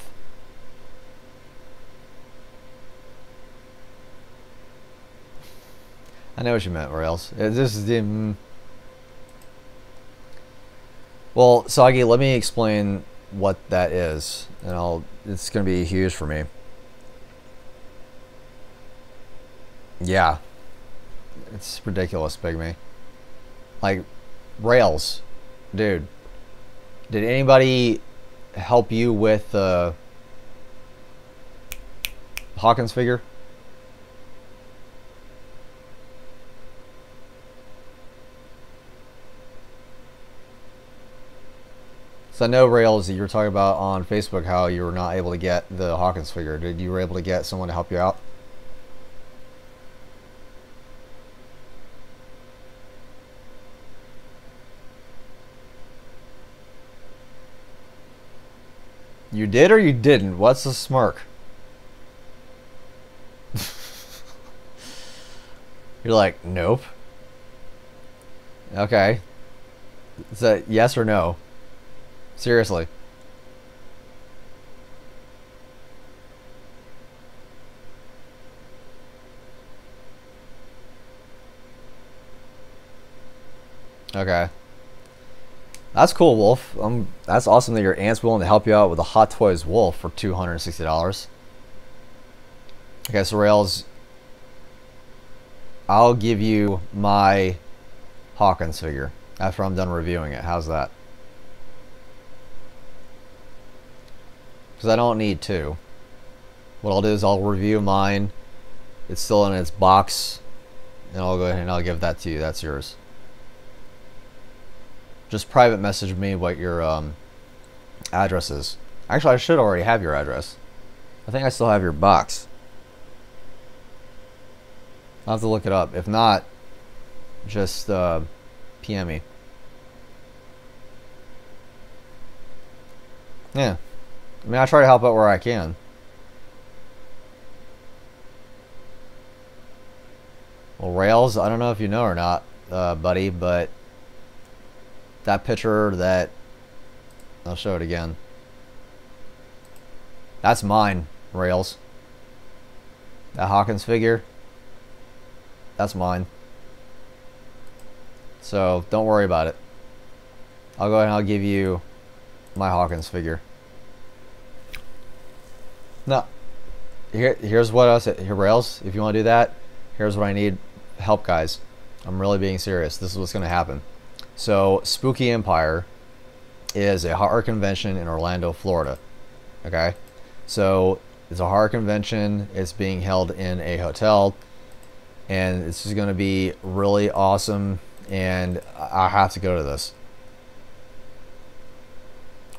I know what you meant, or else. This is the... Well, Sagi, let me explain what that is, and it's going to be huge for me. Yeah. It's ridiculous, Pygmy. Like, Rails. Dude. Did anybody help you with the Hawkins figure? So I know, Rails, that you were talking about on Facebook how you were not able to get the Hawkins figure. Did you were able to get someone to help you out? You did or you didn't? What's the smirk? You're like, nope. Okay. Is that yes or no? Seriously. Okay. That's cool, Wolf. That's awesome that your aunt's willing to help you out with a Hot Toys Wolf for $260. Okay, so Rails, I'll give you my Hawkins figure after I'm done reviewing it. How's that? Because I don't need two. What I'll do is I'll review mine. It's still in its box, and I'll go ahead and I'll give that to you. That's yours. Just private message me what your address is. Actually, I should already have your address. I think I still have your box. I'll have to look it up. If not, just PM me. Yeah. I mean, I try to help out where I can. Well, Rails, I don't know if you know or not, buddy, but that picture that... I'll show it again. That's mine, Rails. That Hawkins figure, that's mine. So, don't worry about it. I'll go ahead and I'll give you my Hawkins figure. No. Here's what else. Here, Rails, if you want to do that, here's what I need. Help, guys. I'm really being serious. This is what's going to happen. So, Spooky Empire is a horror convention in Orlando, Florida. Okay? So, it's a horror convention. It's being held in a hotel. And this is going to be really awesome. And I have to go to this.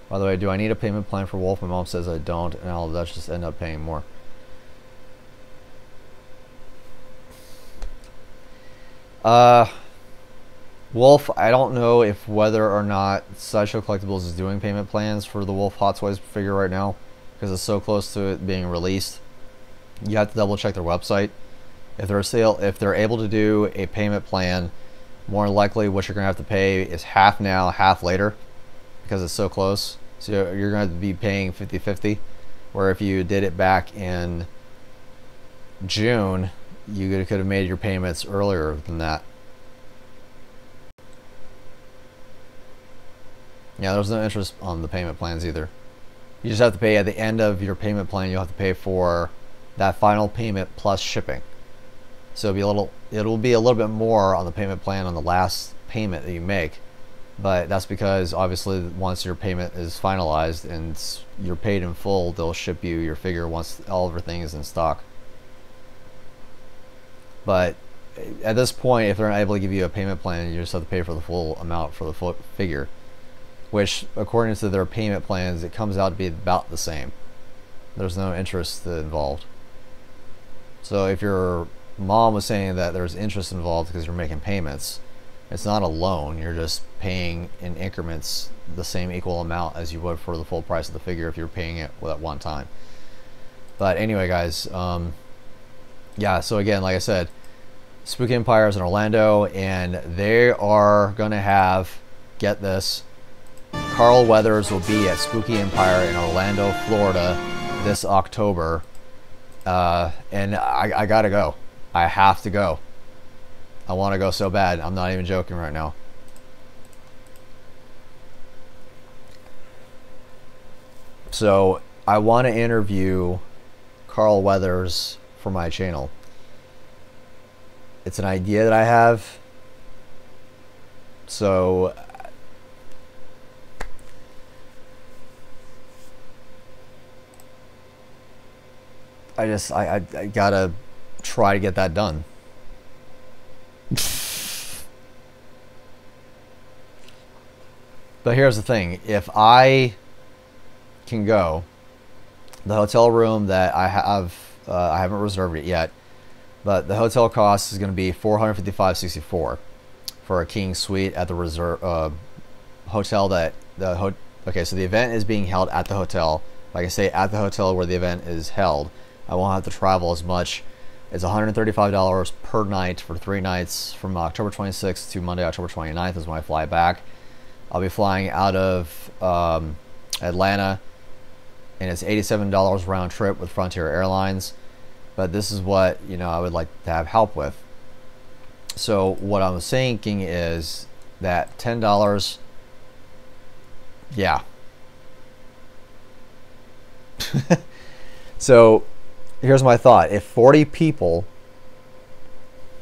By the way, do I need a payment plan for Wolf? My mom says I don't, and I'll just end up paying more. Wolf, I don't know if whether or not Sideshow Collectibles is doing payment plans for the Wolf Hot Toys figure right now, because it's so close to it being released. You have to double check their website. If they're able to do a payment plan, more likely what you're gonna have to pay is half now, half later, because it's so close. So you're going to be paying 50-50, where if you did it back in June, you could have made your payments earlier than that. Yeah, there's no interest on the payment plans either. You just have to pay at the end of your payment plan. You'll have to pay for that final payment plus shipping. So it'll be a little bit more on the payment plan on the last payment that you make. But that's because obviously once your payment is finalized and you're paid in full, they'll ship you your figure once all everything is in stock. But at this point, if they're not able to give you a payment plan, you just have to pay for the full amount for the full figure, which according to their payment plans, it comes out to be about the same. There's no interest involved. So if your mom was saying that there's interest involved because you're making payments, it's not a loan. You're just paying in increments the same equal amount as you would for the full price of the figure if you're paying it at one time. But anyway, guys, yeah, so again, like I said, Spooky Empire is in Orlando, and they are going to have, get this, Carl Weathers will be at Spooky Empire in Orlando, Florida this October. And I gotta go. I have to go. I want to go so bad. I'm not even joking right now. So I want to interview Carl Weathers for my channel. It's an idea that I have. So I gotta try to get that done. But here's the thing: if I can go, the hotel room that I haven't reserved it yet, but the hotel cost is going to be $455.64 for a king suite at the reserve hotel that okay, so the event is being held at the hotel. Like I say, at the hotel where the event is held, I won't have to travel as much. It's $135 per night for 3 nights from October 26th to Monday, October 29th is when I fly back. I'll be flying out of Atlanta, and it's $87 round trip with Frontier Airlines. But this is what, you know, I would like to have help with. So what I'm thinking is that $10, yeah. So here's my thought: if 40 people,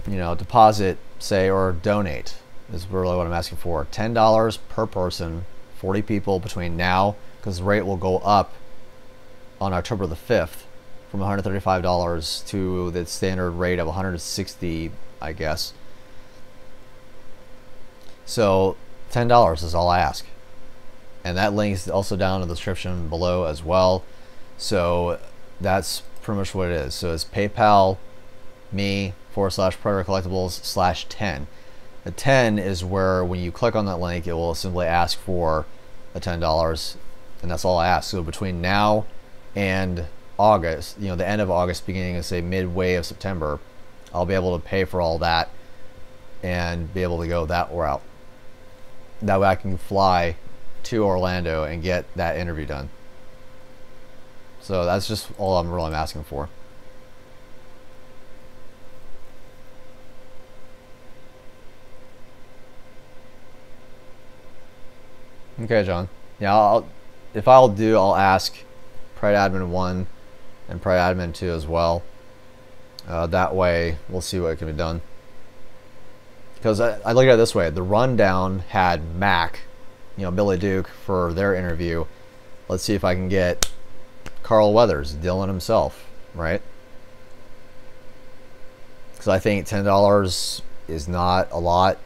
you know, deposit, say, or donate, is really what I'm asking for. $10 per person, 40 people between now, because the rate will go up on October the 5th from $135 to the standard rate of $160, I guess. So $10 is all I ask. And that link is also down in the description below as well. So that's pretty much what it is. So it's PayPal me /Predator Collectibles /10. The 10 is where when you click on that link, it will simply ask for the $10, and that's all I ask. So between now and August, you know, the end of August, beginning of say midway of September, I'll be able to pay for all that and be able to go that route. That way I can fly to Orlando and get that interview done. So that's just all I'm really asking for. Okay, John. Yeah, I'll ask Pride Admin 1 and Pride Admin 2 as well. That way, we'll see what can be done. Because I look at it this way: the rundown had Mac, you know, Billy Duke for their interview. Let's see if I can get Carl Weathers, Dylan himself, right? Because I think $10 is not a lot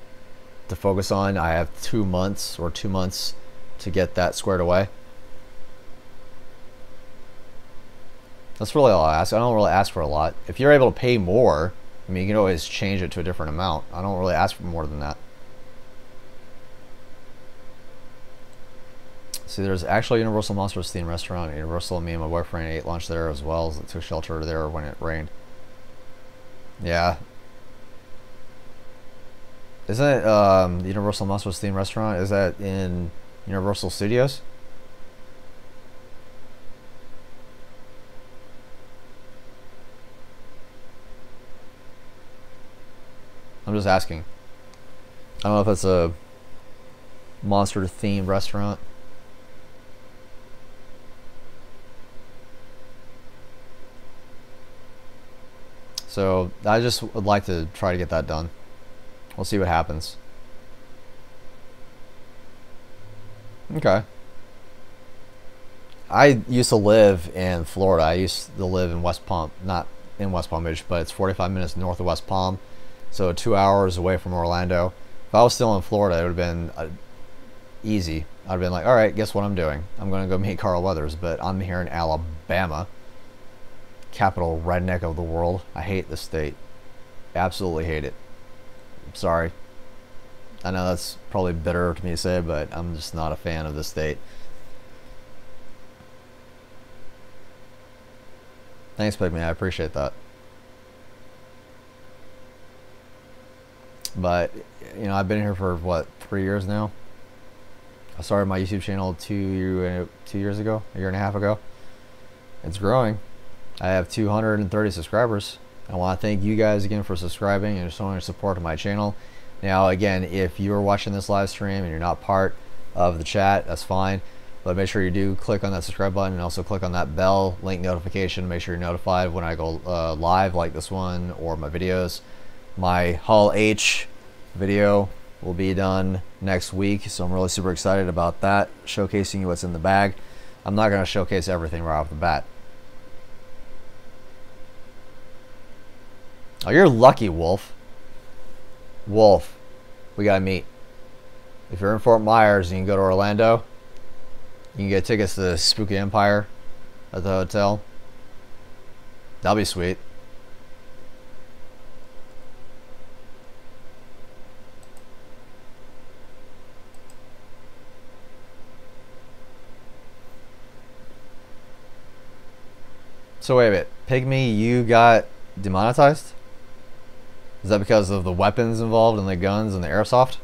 to focus on. I have 2 months to get that squared away. That's really all I ask. I don't really ask for a lot. If you're able to pay more, I mean, you can always change it to a different amount. I don't really ask for more than that. See, there's actually a Universal Monsters themed restaurant at Universal, and me and my boyfriend ate lunch there as well as took shelter there when it rained. Yeah. Isn't it the Universal Monsters themed restaurant? Is that in Universal Studios? I'm just asking. I don't know if it's a monster themed restaurant. So I just would like to try to get that done. We'll see what happens. Okay. I used to live in Florida. I used to live in West Palm, not in West Palm Beach, but it's 45 minutes north of West Palm, so 2 hours away from Orlando. If I was still in Florida, it would have been easy. I'd have been like, all right, guess what I'm doing? I'm going to go meet Carl Weathers, but I'm here in Alabama, capital redneck of the world. I hate this state. Absolutely hate it. I'm sorry. I know that's probably bitter to me to say, but I'm just not a fan of this state. Thanks, Pygmy. I appreciate that. But, you know, I've been here for, what, 3 years now? I started my YouTube channel 2 years ago, a year and a half ago. It's growing. I have 230 subscribers. I want to thank you guys again for subscribing and showing your support to my channel. Now, again, if you're watching this live stream and you're not part of the chat, that's fine. But make sure you do click on that subscribe button and also click on that bell link notification. Make sure you're notified when I go live like this one or my videos. My Hull H video will be done next week, so I'm really super excited about that, showcasing you what's in the bag. I'm not going to showcase everything right off the bat. Oh, you're lucky, Wolf. Wolf, we got to meet. If you're in Fort Myers and you can go to Orlando, you can get tickets to the Spooky Empire at the hotel. That'll be sweet. So wait a minute, Pygmy, you got demonetized? Is that because of the weapons involved and the guns and the airsoft?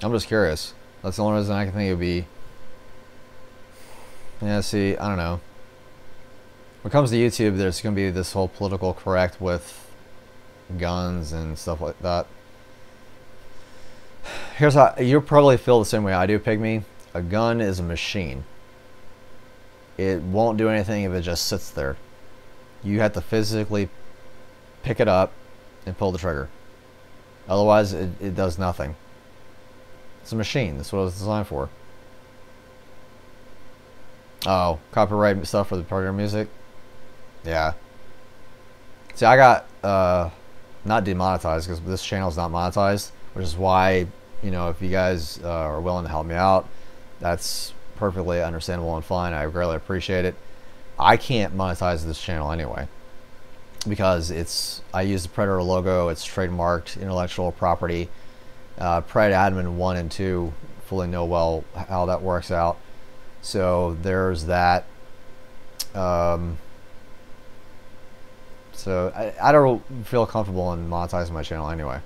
I'm just curious. That's the only reason I can think it would be. Yeah, see, I don't know. When it comes to YouTube, there's going to be this whole political correct with guns and stuff like that. Here's how you'll probably feel the same way I do, Pygmy. A gun is a machine. It won't do anything if it just sits there. You have to physically pick it up and pull the trigger. Otherwise, it does nothing. It's a machine. That's what it was designed for. Oh, copyright stuff for the program music? Yeah. See, I got not demonetized because this channel is not monetized, which is why, you know, if you guys are willing to help me out, that's perfectly understandable and fine. I greatly appreciate it. I can't monetize this channel anyway because I use the Predator logo. It's trademarked intellectual property. Pred Admin 1 and 2 fully know well how that works out. So there's that. So I don't feel comfortable in monetizing my channel anyway.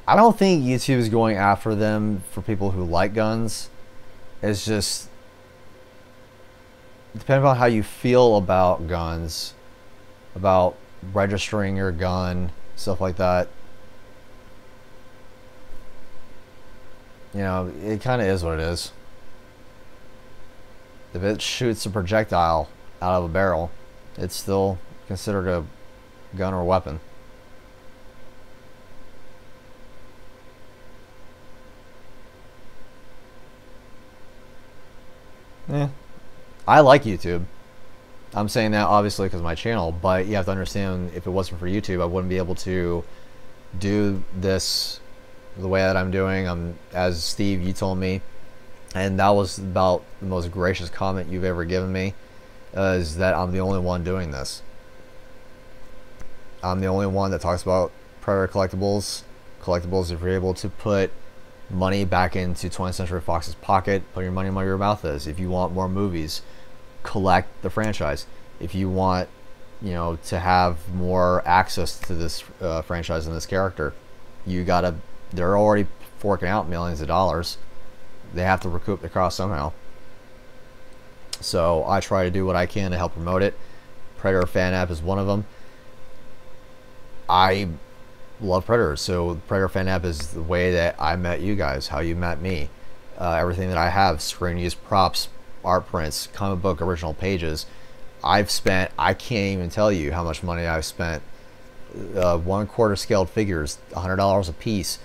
I don't think YouTube is going after them for people who like guns. It's just depending on how you feel about guns, about registering your gun, stuff like that. You know, it kind of is what it is. If it shoots a projectile out of a barrel, it's still considered a gun or a weapon. Yeah, I like YouTube. I'm saying that obviously because of my channel, but you have to understand if it wasn't for YouTube, I wouldn't be able to do this the way that I'm doing. As Steve, you told me, and that was about the most gracious comment you've ever given me, is that I'm the only one doing this. I'm the only one that talks about Predator collectibles. Collectibles, if you're able to put money back into 20th Century Fox's pocket, put your money where your mouth is. If you want more movies, collect the franchise. If you want, you know, to have more access to this franchise and this character, you gotta. They're already forking out millions of dollars. They have to recoup the cost somehow. So I try to do what I can to help promote it. Predator fan app is one of them. I love Predators, so Predator fan app is the way that I met you guys, how you met me. Everything that I have, screen use props, art prints, comic book original pages. I've spent, I can't even tell you how much money I've spent. 1/4 scaled figures, $100 a piece.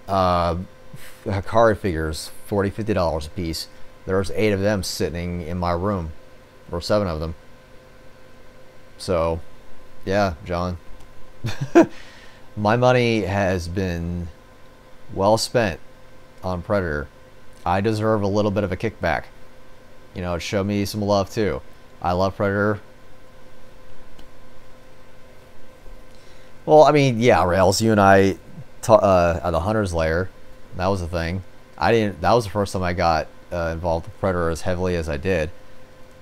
Hikari figures, $40, $50 a piece. There's 8 of them sitting in my room, or 7 of them. So, yeah, John. My money has been well spent on Predator. I deserve a little bit of a kickback. You know, show me some love too. I love Predator. Well, I mean, yeah, Rails, you and I at the Hunter's Lair, that was a thing. That was the first time I got involved with Predator as heavily as I did.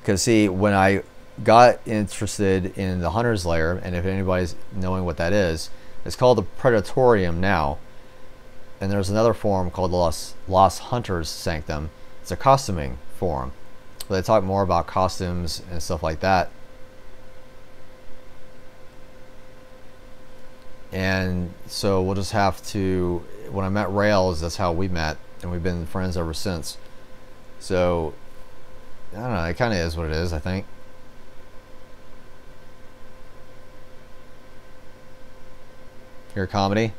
Because see, when I got interested in the Hunter's Lair, and if anybody's knowing what that is, it's called the Predatorium now. And there's another forum called the Lost Hunters Sanctum. It's a costuming forum. They talk more about costumes and stuff like that. And so we'll just have to, when I met Rails, that's how we met, and we've been friends ever since. So, I don't know, it kind of is what it is, I think. Your comedy?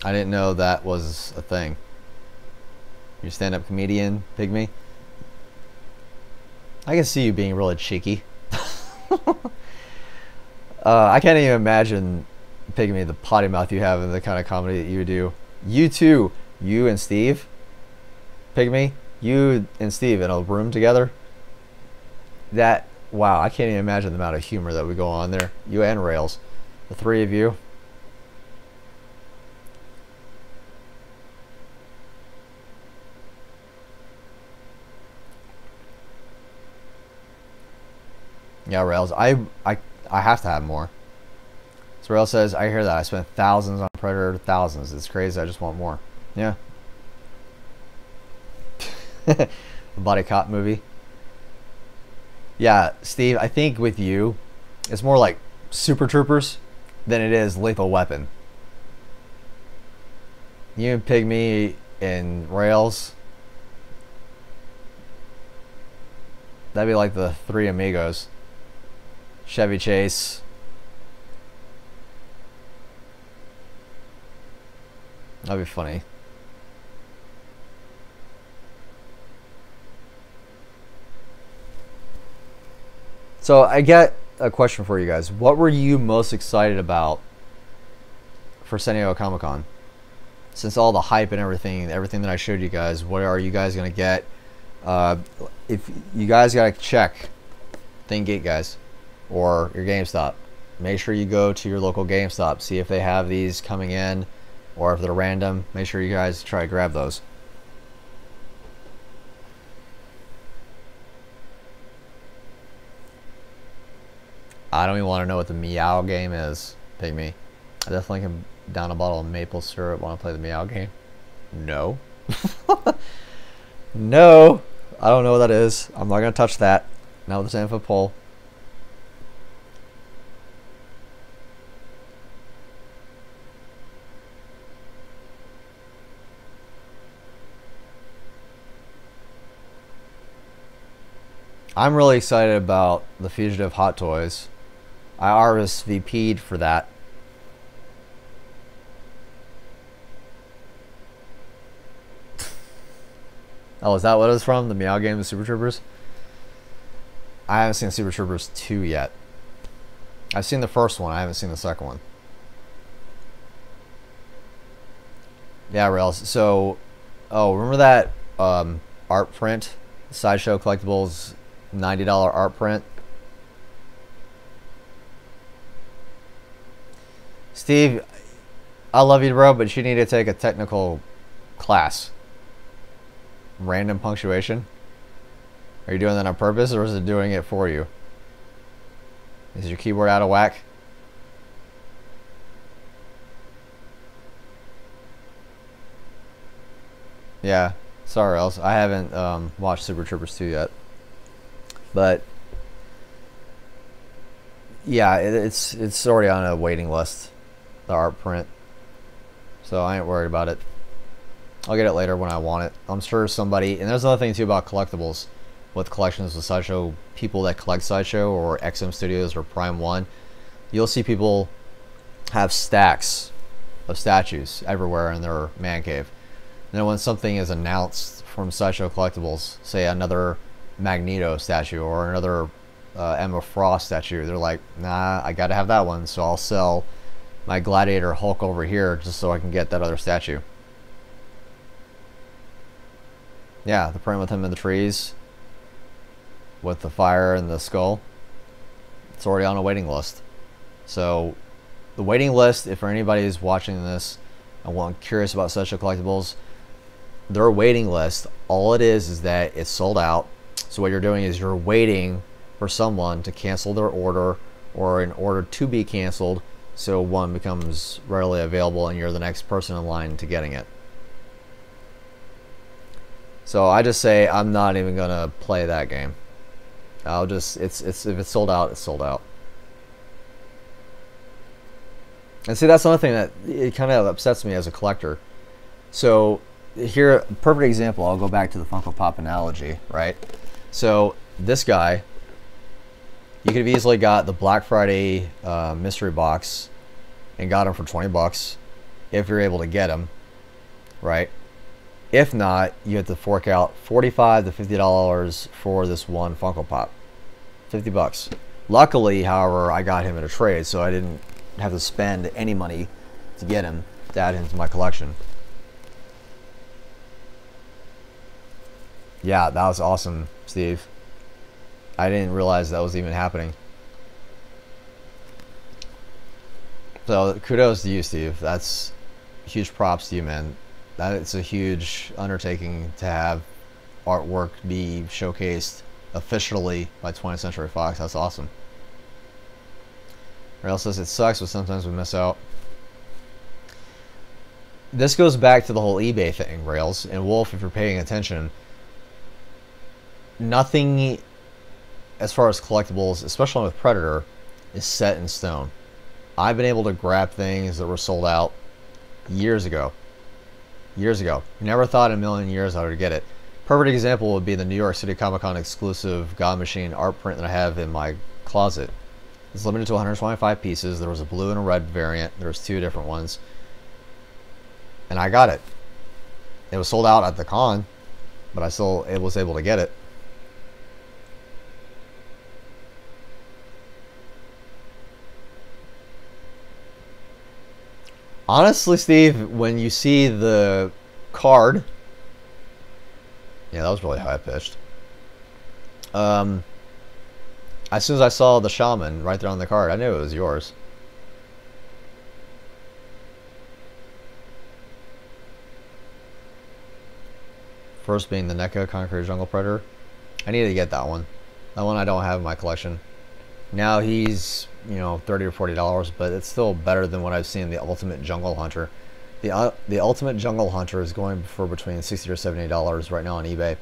I didn't know that was a thing. You're a stand-up comedian, Pygmy? I can see you being really cheeky. I can't even imagine, Pygmy, the potty mouth you have and the kind of comedy that you do. You too. You and Steve, Pygmy, you and Steve in a room together. That, wow, I can't even imagine the amount of humor that would go on there. You and Rails, the three of you. Yeah, Rails, I have to have more. So Rails says, I hear that. I spent thousands on Predator, thousands. It's crazy. I just want more. Yeah. The Body Cop movie. Yeah, Steve, I think with you, it's more like Super Troopers than it is Lethal Weapon. You and Pygmy and Rails. That'd be like the Three Amigos. Chevy Chase. That'd be funny. So I get a question for you guys. What were you most excited about for San Diego Comic-Con? Since all the hype and everything that I showed you guys, what are you guys gonna get? If you guys gotta check ThinkGeek, guys, or your GameStop, make sure you go to your local GameStop, see if they have these coming in, or if they're random. Make sure you guys try to grab those. I don't even want to know what the Meow game is, Pygmy. I definitely can down a bottle of maple syrup. Want to play the Meow game? No. No. I don't know what that is. I'm not going to touch that. Not with the 10-foot pole. I'm really excited about the Fugitive Hot Toys. I RSVP'd for that. Oh, is that what it was from? The Meow game, the Super Troopers? I haven't seen Super Troopers 2 yet. I've seen the first one. I haven't seen the second one. Yeah, Rails. So, oh, remember that art print? Sideshow Collectibles $90 art print? Steve, I love you, bro, but you need to take a technical class. Random punctuation? Are you doing that on purpose, or is it doing it for you? Is your keyboard out of whack? Yeah, sorry else. I haven't watched Super Troopers 2 yet. But yeah, it's already on a waiting list, the art print. So I ain't worried about it. I'll get it later when I want it. I'm sure somebody, and there's another thing too about collectibles with collections with Sideshow, people that collect Sideshow or XM Studios or Prime 1, you'll see people have stacks of statues everywhere in their man cave. And then when something is announced from Sideshow Collectibles, say another Magneto statue or another Emma Frost statue, they're like, nah, I gotta have that one, so I'll sell my Gladiator Hulk over here just so I can get that other statue. Yeah, the print with him in the trees with the fire and the skull, it's already on a waiting list. So the waiting list, if anybody is watching this and curious about Sideshow Collectibles, their waiting list, all it is that it's sold out. So what you're doing is you're waiting for someone to cancel their order or an order to be canceled, so one becomes readily available and you're the next person in line to getting it. So I just say I'm not even gonna play that game. I'll just if it's sold out, it's sold out. And see, that's another thing that it kind of upsets me as a collector. So here, perfect example, I'll go back to the Funko Pop analogy, right? So this guy, you could have easily got the Black Friday mystery box and got him for 20 bucks if you're able to get him, right? If not, you have to fork out $45 to $50 for this one Funko Pop. 50 bucks. Luckily, however, I got him in a trade, so I didn't have to spend any money to get him to add him to my collection. Yeah, that was awesome, Steve. I didn't realize that was even happening. So kudos to you, Steve. That's huge props to you, man. It's a huge undertaking to have artwork be showcased officially by 20th Century Fox. That's awesome. Rail says it sucks, but sometimes we miss out. This goes back to the whole eBay thing, Rails. And Wolf, if you're paying attention, nothing as far as collectibles, especially with Predator, is set in stone. I've been able to grab things that were sold out years ago. Years ago. Never thought in a million years I would get it. Perfect example would be the New York City Comic Con exclusive God Machine art print that I have in my closet. It's limited to 125 pieces. There was a blue and a red variant. There was 2 different ones. And I got it. It was sold out at the con, but I still was able to get it. Honestly, Steve, when you see the card, yeah, that was really high pitched. As soon as I saw the shaman right there on the card, I knew it was yours. First being the NECA Concrete Jungle Predator. I need to get that one. That one I don't have in my collection. Now he's, you know, $30 or $40, but it's still better than what I've seen the Ultimate Jungle Hunter. The Ultimate Jungle Hunter is going for between $60 or $70 right now on eBay.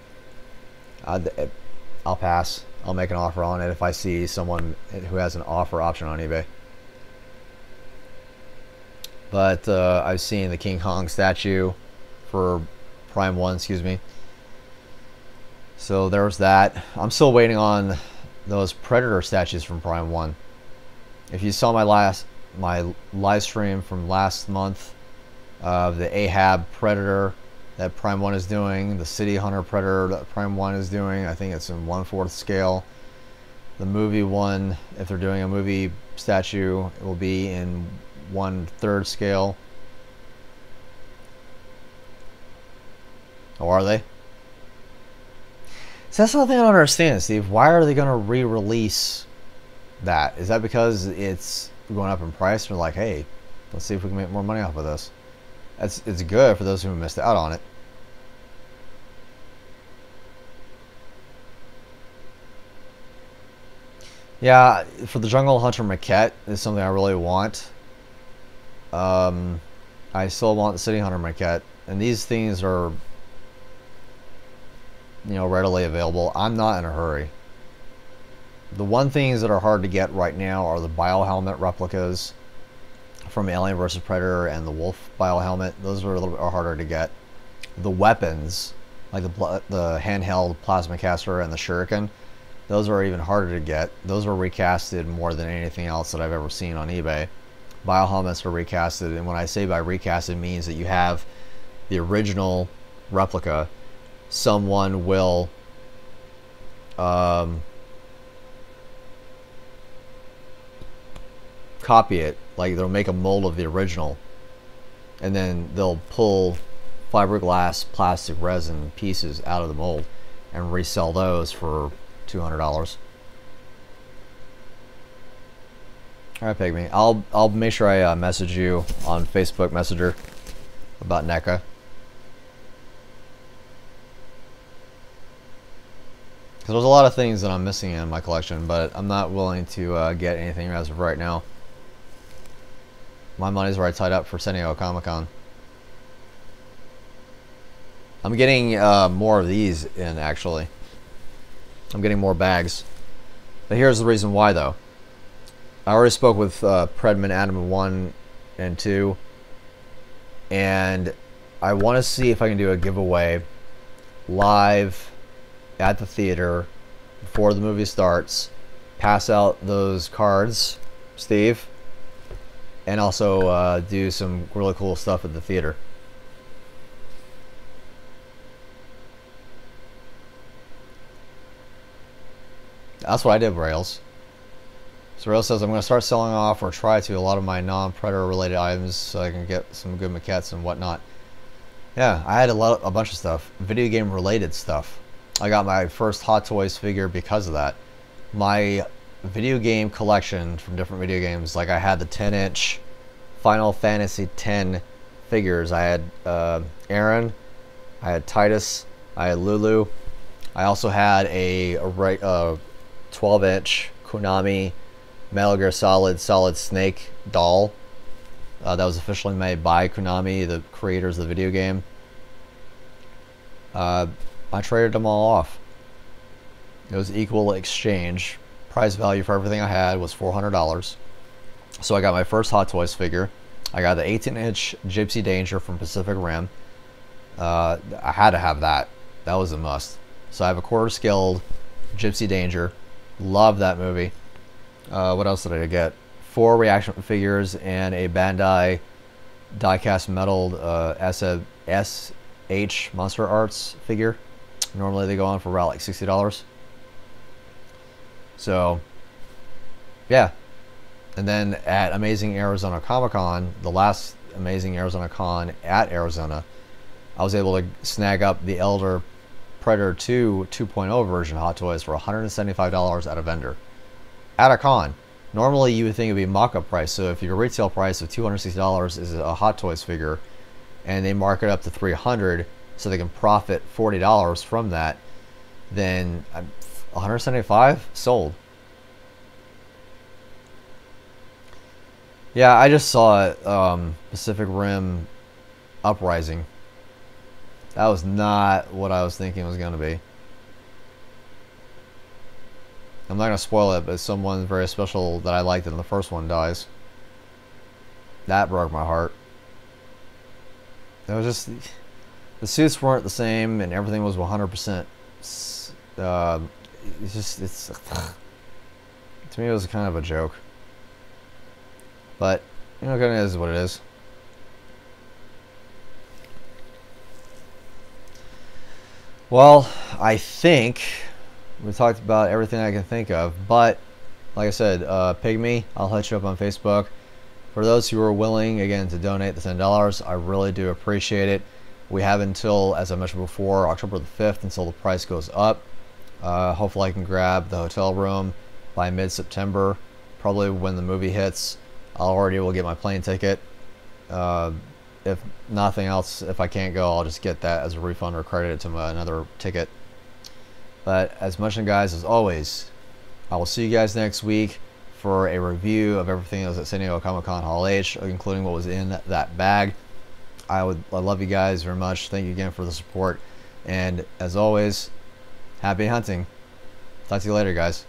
I'll pass. I'll make an offer on it if I see someone who has an offer option on eBay. But I've seen the King Kong statue for Prime 1, excuse me. So there's that. I'm still waiting on those Predator statues from Prime 1. If you saw my live stream from last month of the Ahab Predator that Prime 1 is doing, the City Hunter Predator that Prime 1 is doing, I think it's in 1/4 scale. The movie one, if they're doing a movie statue, it will be in 1/3 scale. Oh, are they? So that's another thing I don't understand, Steve. Why are they going to re-release that? Is that because it's going up in price? They're like, hey, let's see if we can make more money off of this. It's good for those who missed out on it. Yeah, for the Jungle Hunter maquette is something I really want. I still want the City Hunter maquette, and these things are, you know, readily available. I'm not in a hurry. The one things that are hard to get right now are the biohelmet replicas from Alien vs. Predator and the Wolf biohelmet. Those are a little bit harder to get. The weapons, like the handheld plasma caster and the shuriken, those are even harder to get. Those are recasted more than anything else that I've ever seen on eBay. Biohelmets are recasted, and when I say by recasted, it means that you have the original replica. Someone will copy it, like they'll make a mold of the original, and then they'll pull fiberglass plastic resin pieces out of the mold and resell those for $200. Alright, Pygmy, I'll make sure I message you on Facebook Messenger about NECA. Because there's a lot of things that I'm missing in my collection, but I'm not willing to get anything as of right now. My money's already tied up for San Diego Comic-Con. I'm getting more of these in, actually. I'm getting more bags. But here's the reason why, though. I already spoke with Predman Adam 1 and 2. And I want to see if I can do a giveaway live at the theater before the movie starts. Pass out those cards, Steve, and also do some really cool stuff at the theater. That's what I did, Rails. So Rails says, I'm going to start selling off, or try to, a lot of my non-Predator related items so I can get some good maquettes and whatnot. Yeah, I had a bunch of stuff. Video game related stuff. I got my first Hot Toys figure because of that. My video game collection from different video games, like I had the 10-inch Final Fantasy X figures. I had Aaron, I had Titus, I had Lulu. I also had a 12-inch Konami Metal Gear Solid Snake doll that was officially made by Konami, the creators of the video game. I traded them all off. It was equal exchange. Price value for everything I had was $400. So I got my first Hot Toys figure. I got the 18-inch Gypsy Danger from Pacific Rim. I had to have that. That was a must. So I have a quarter-scaled Gypsy Danger. Love that movie. What else did I get? 4 reaction figures and a Bandai die-cast metaled SH Monster Arts figure. Normally they go on for around like $60. So, yeah. And then at Amazing Arizona Comic-Con, the last Amazing Arizona Con at Arizona, I was able to snag up the Elder Predator 2 2.0 version Hot Toys for $175 at a vendor. At a con. Normally you would think it would be mock-up price, so if your retail price of $260 is a Hot Toys figure, and they mark it up to $300 so they can profit $40 from that, then $175 sold. Yeah, I just saw it, Pacific Rim Uprising. That was not what I was thinking it was going to be. I'm not going to spoil it, but someone very special that I liked in the first one dies. That broke my heart. It was just... The suits weren't the same, and everything was 100%. It's just... To me, it was kind of a joke. But, you know, it kind of is what it is. Well, I think we talked about everything I can think of, but like I said, Pygmy, I'll hit you up on Facebook. For those who are willing, again, to donate the $10, I really do appreciate it. We have until, as I mentioned before, October the 5th until the price goes up. Hopefully I can grab the hotel room by mid-September, probably when the movie hits. I'll already will get my plane ticket. If nothing else, if I can't go, I'll just get that as a refund or credit it to another ticket. But as mentioned, guys, as always, I will see you guys next week for a review of everything that was at San Diego Comic-Con Hall H, including what was in that bag. I love you guys very much. Thank you again for the support. And as always, happy hunting. Talk to you later, guys.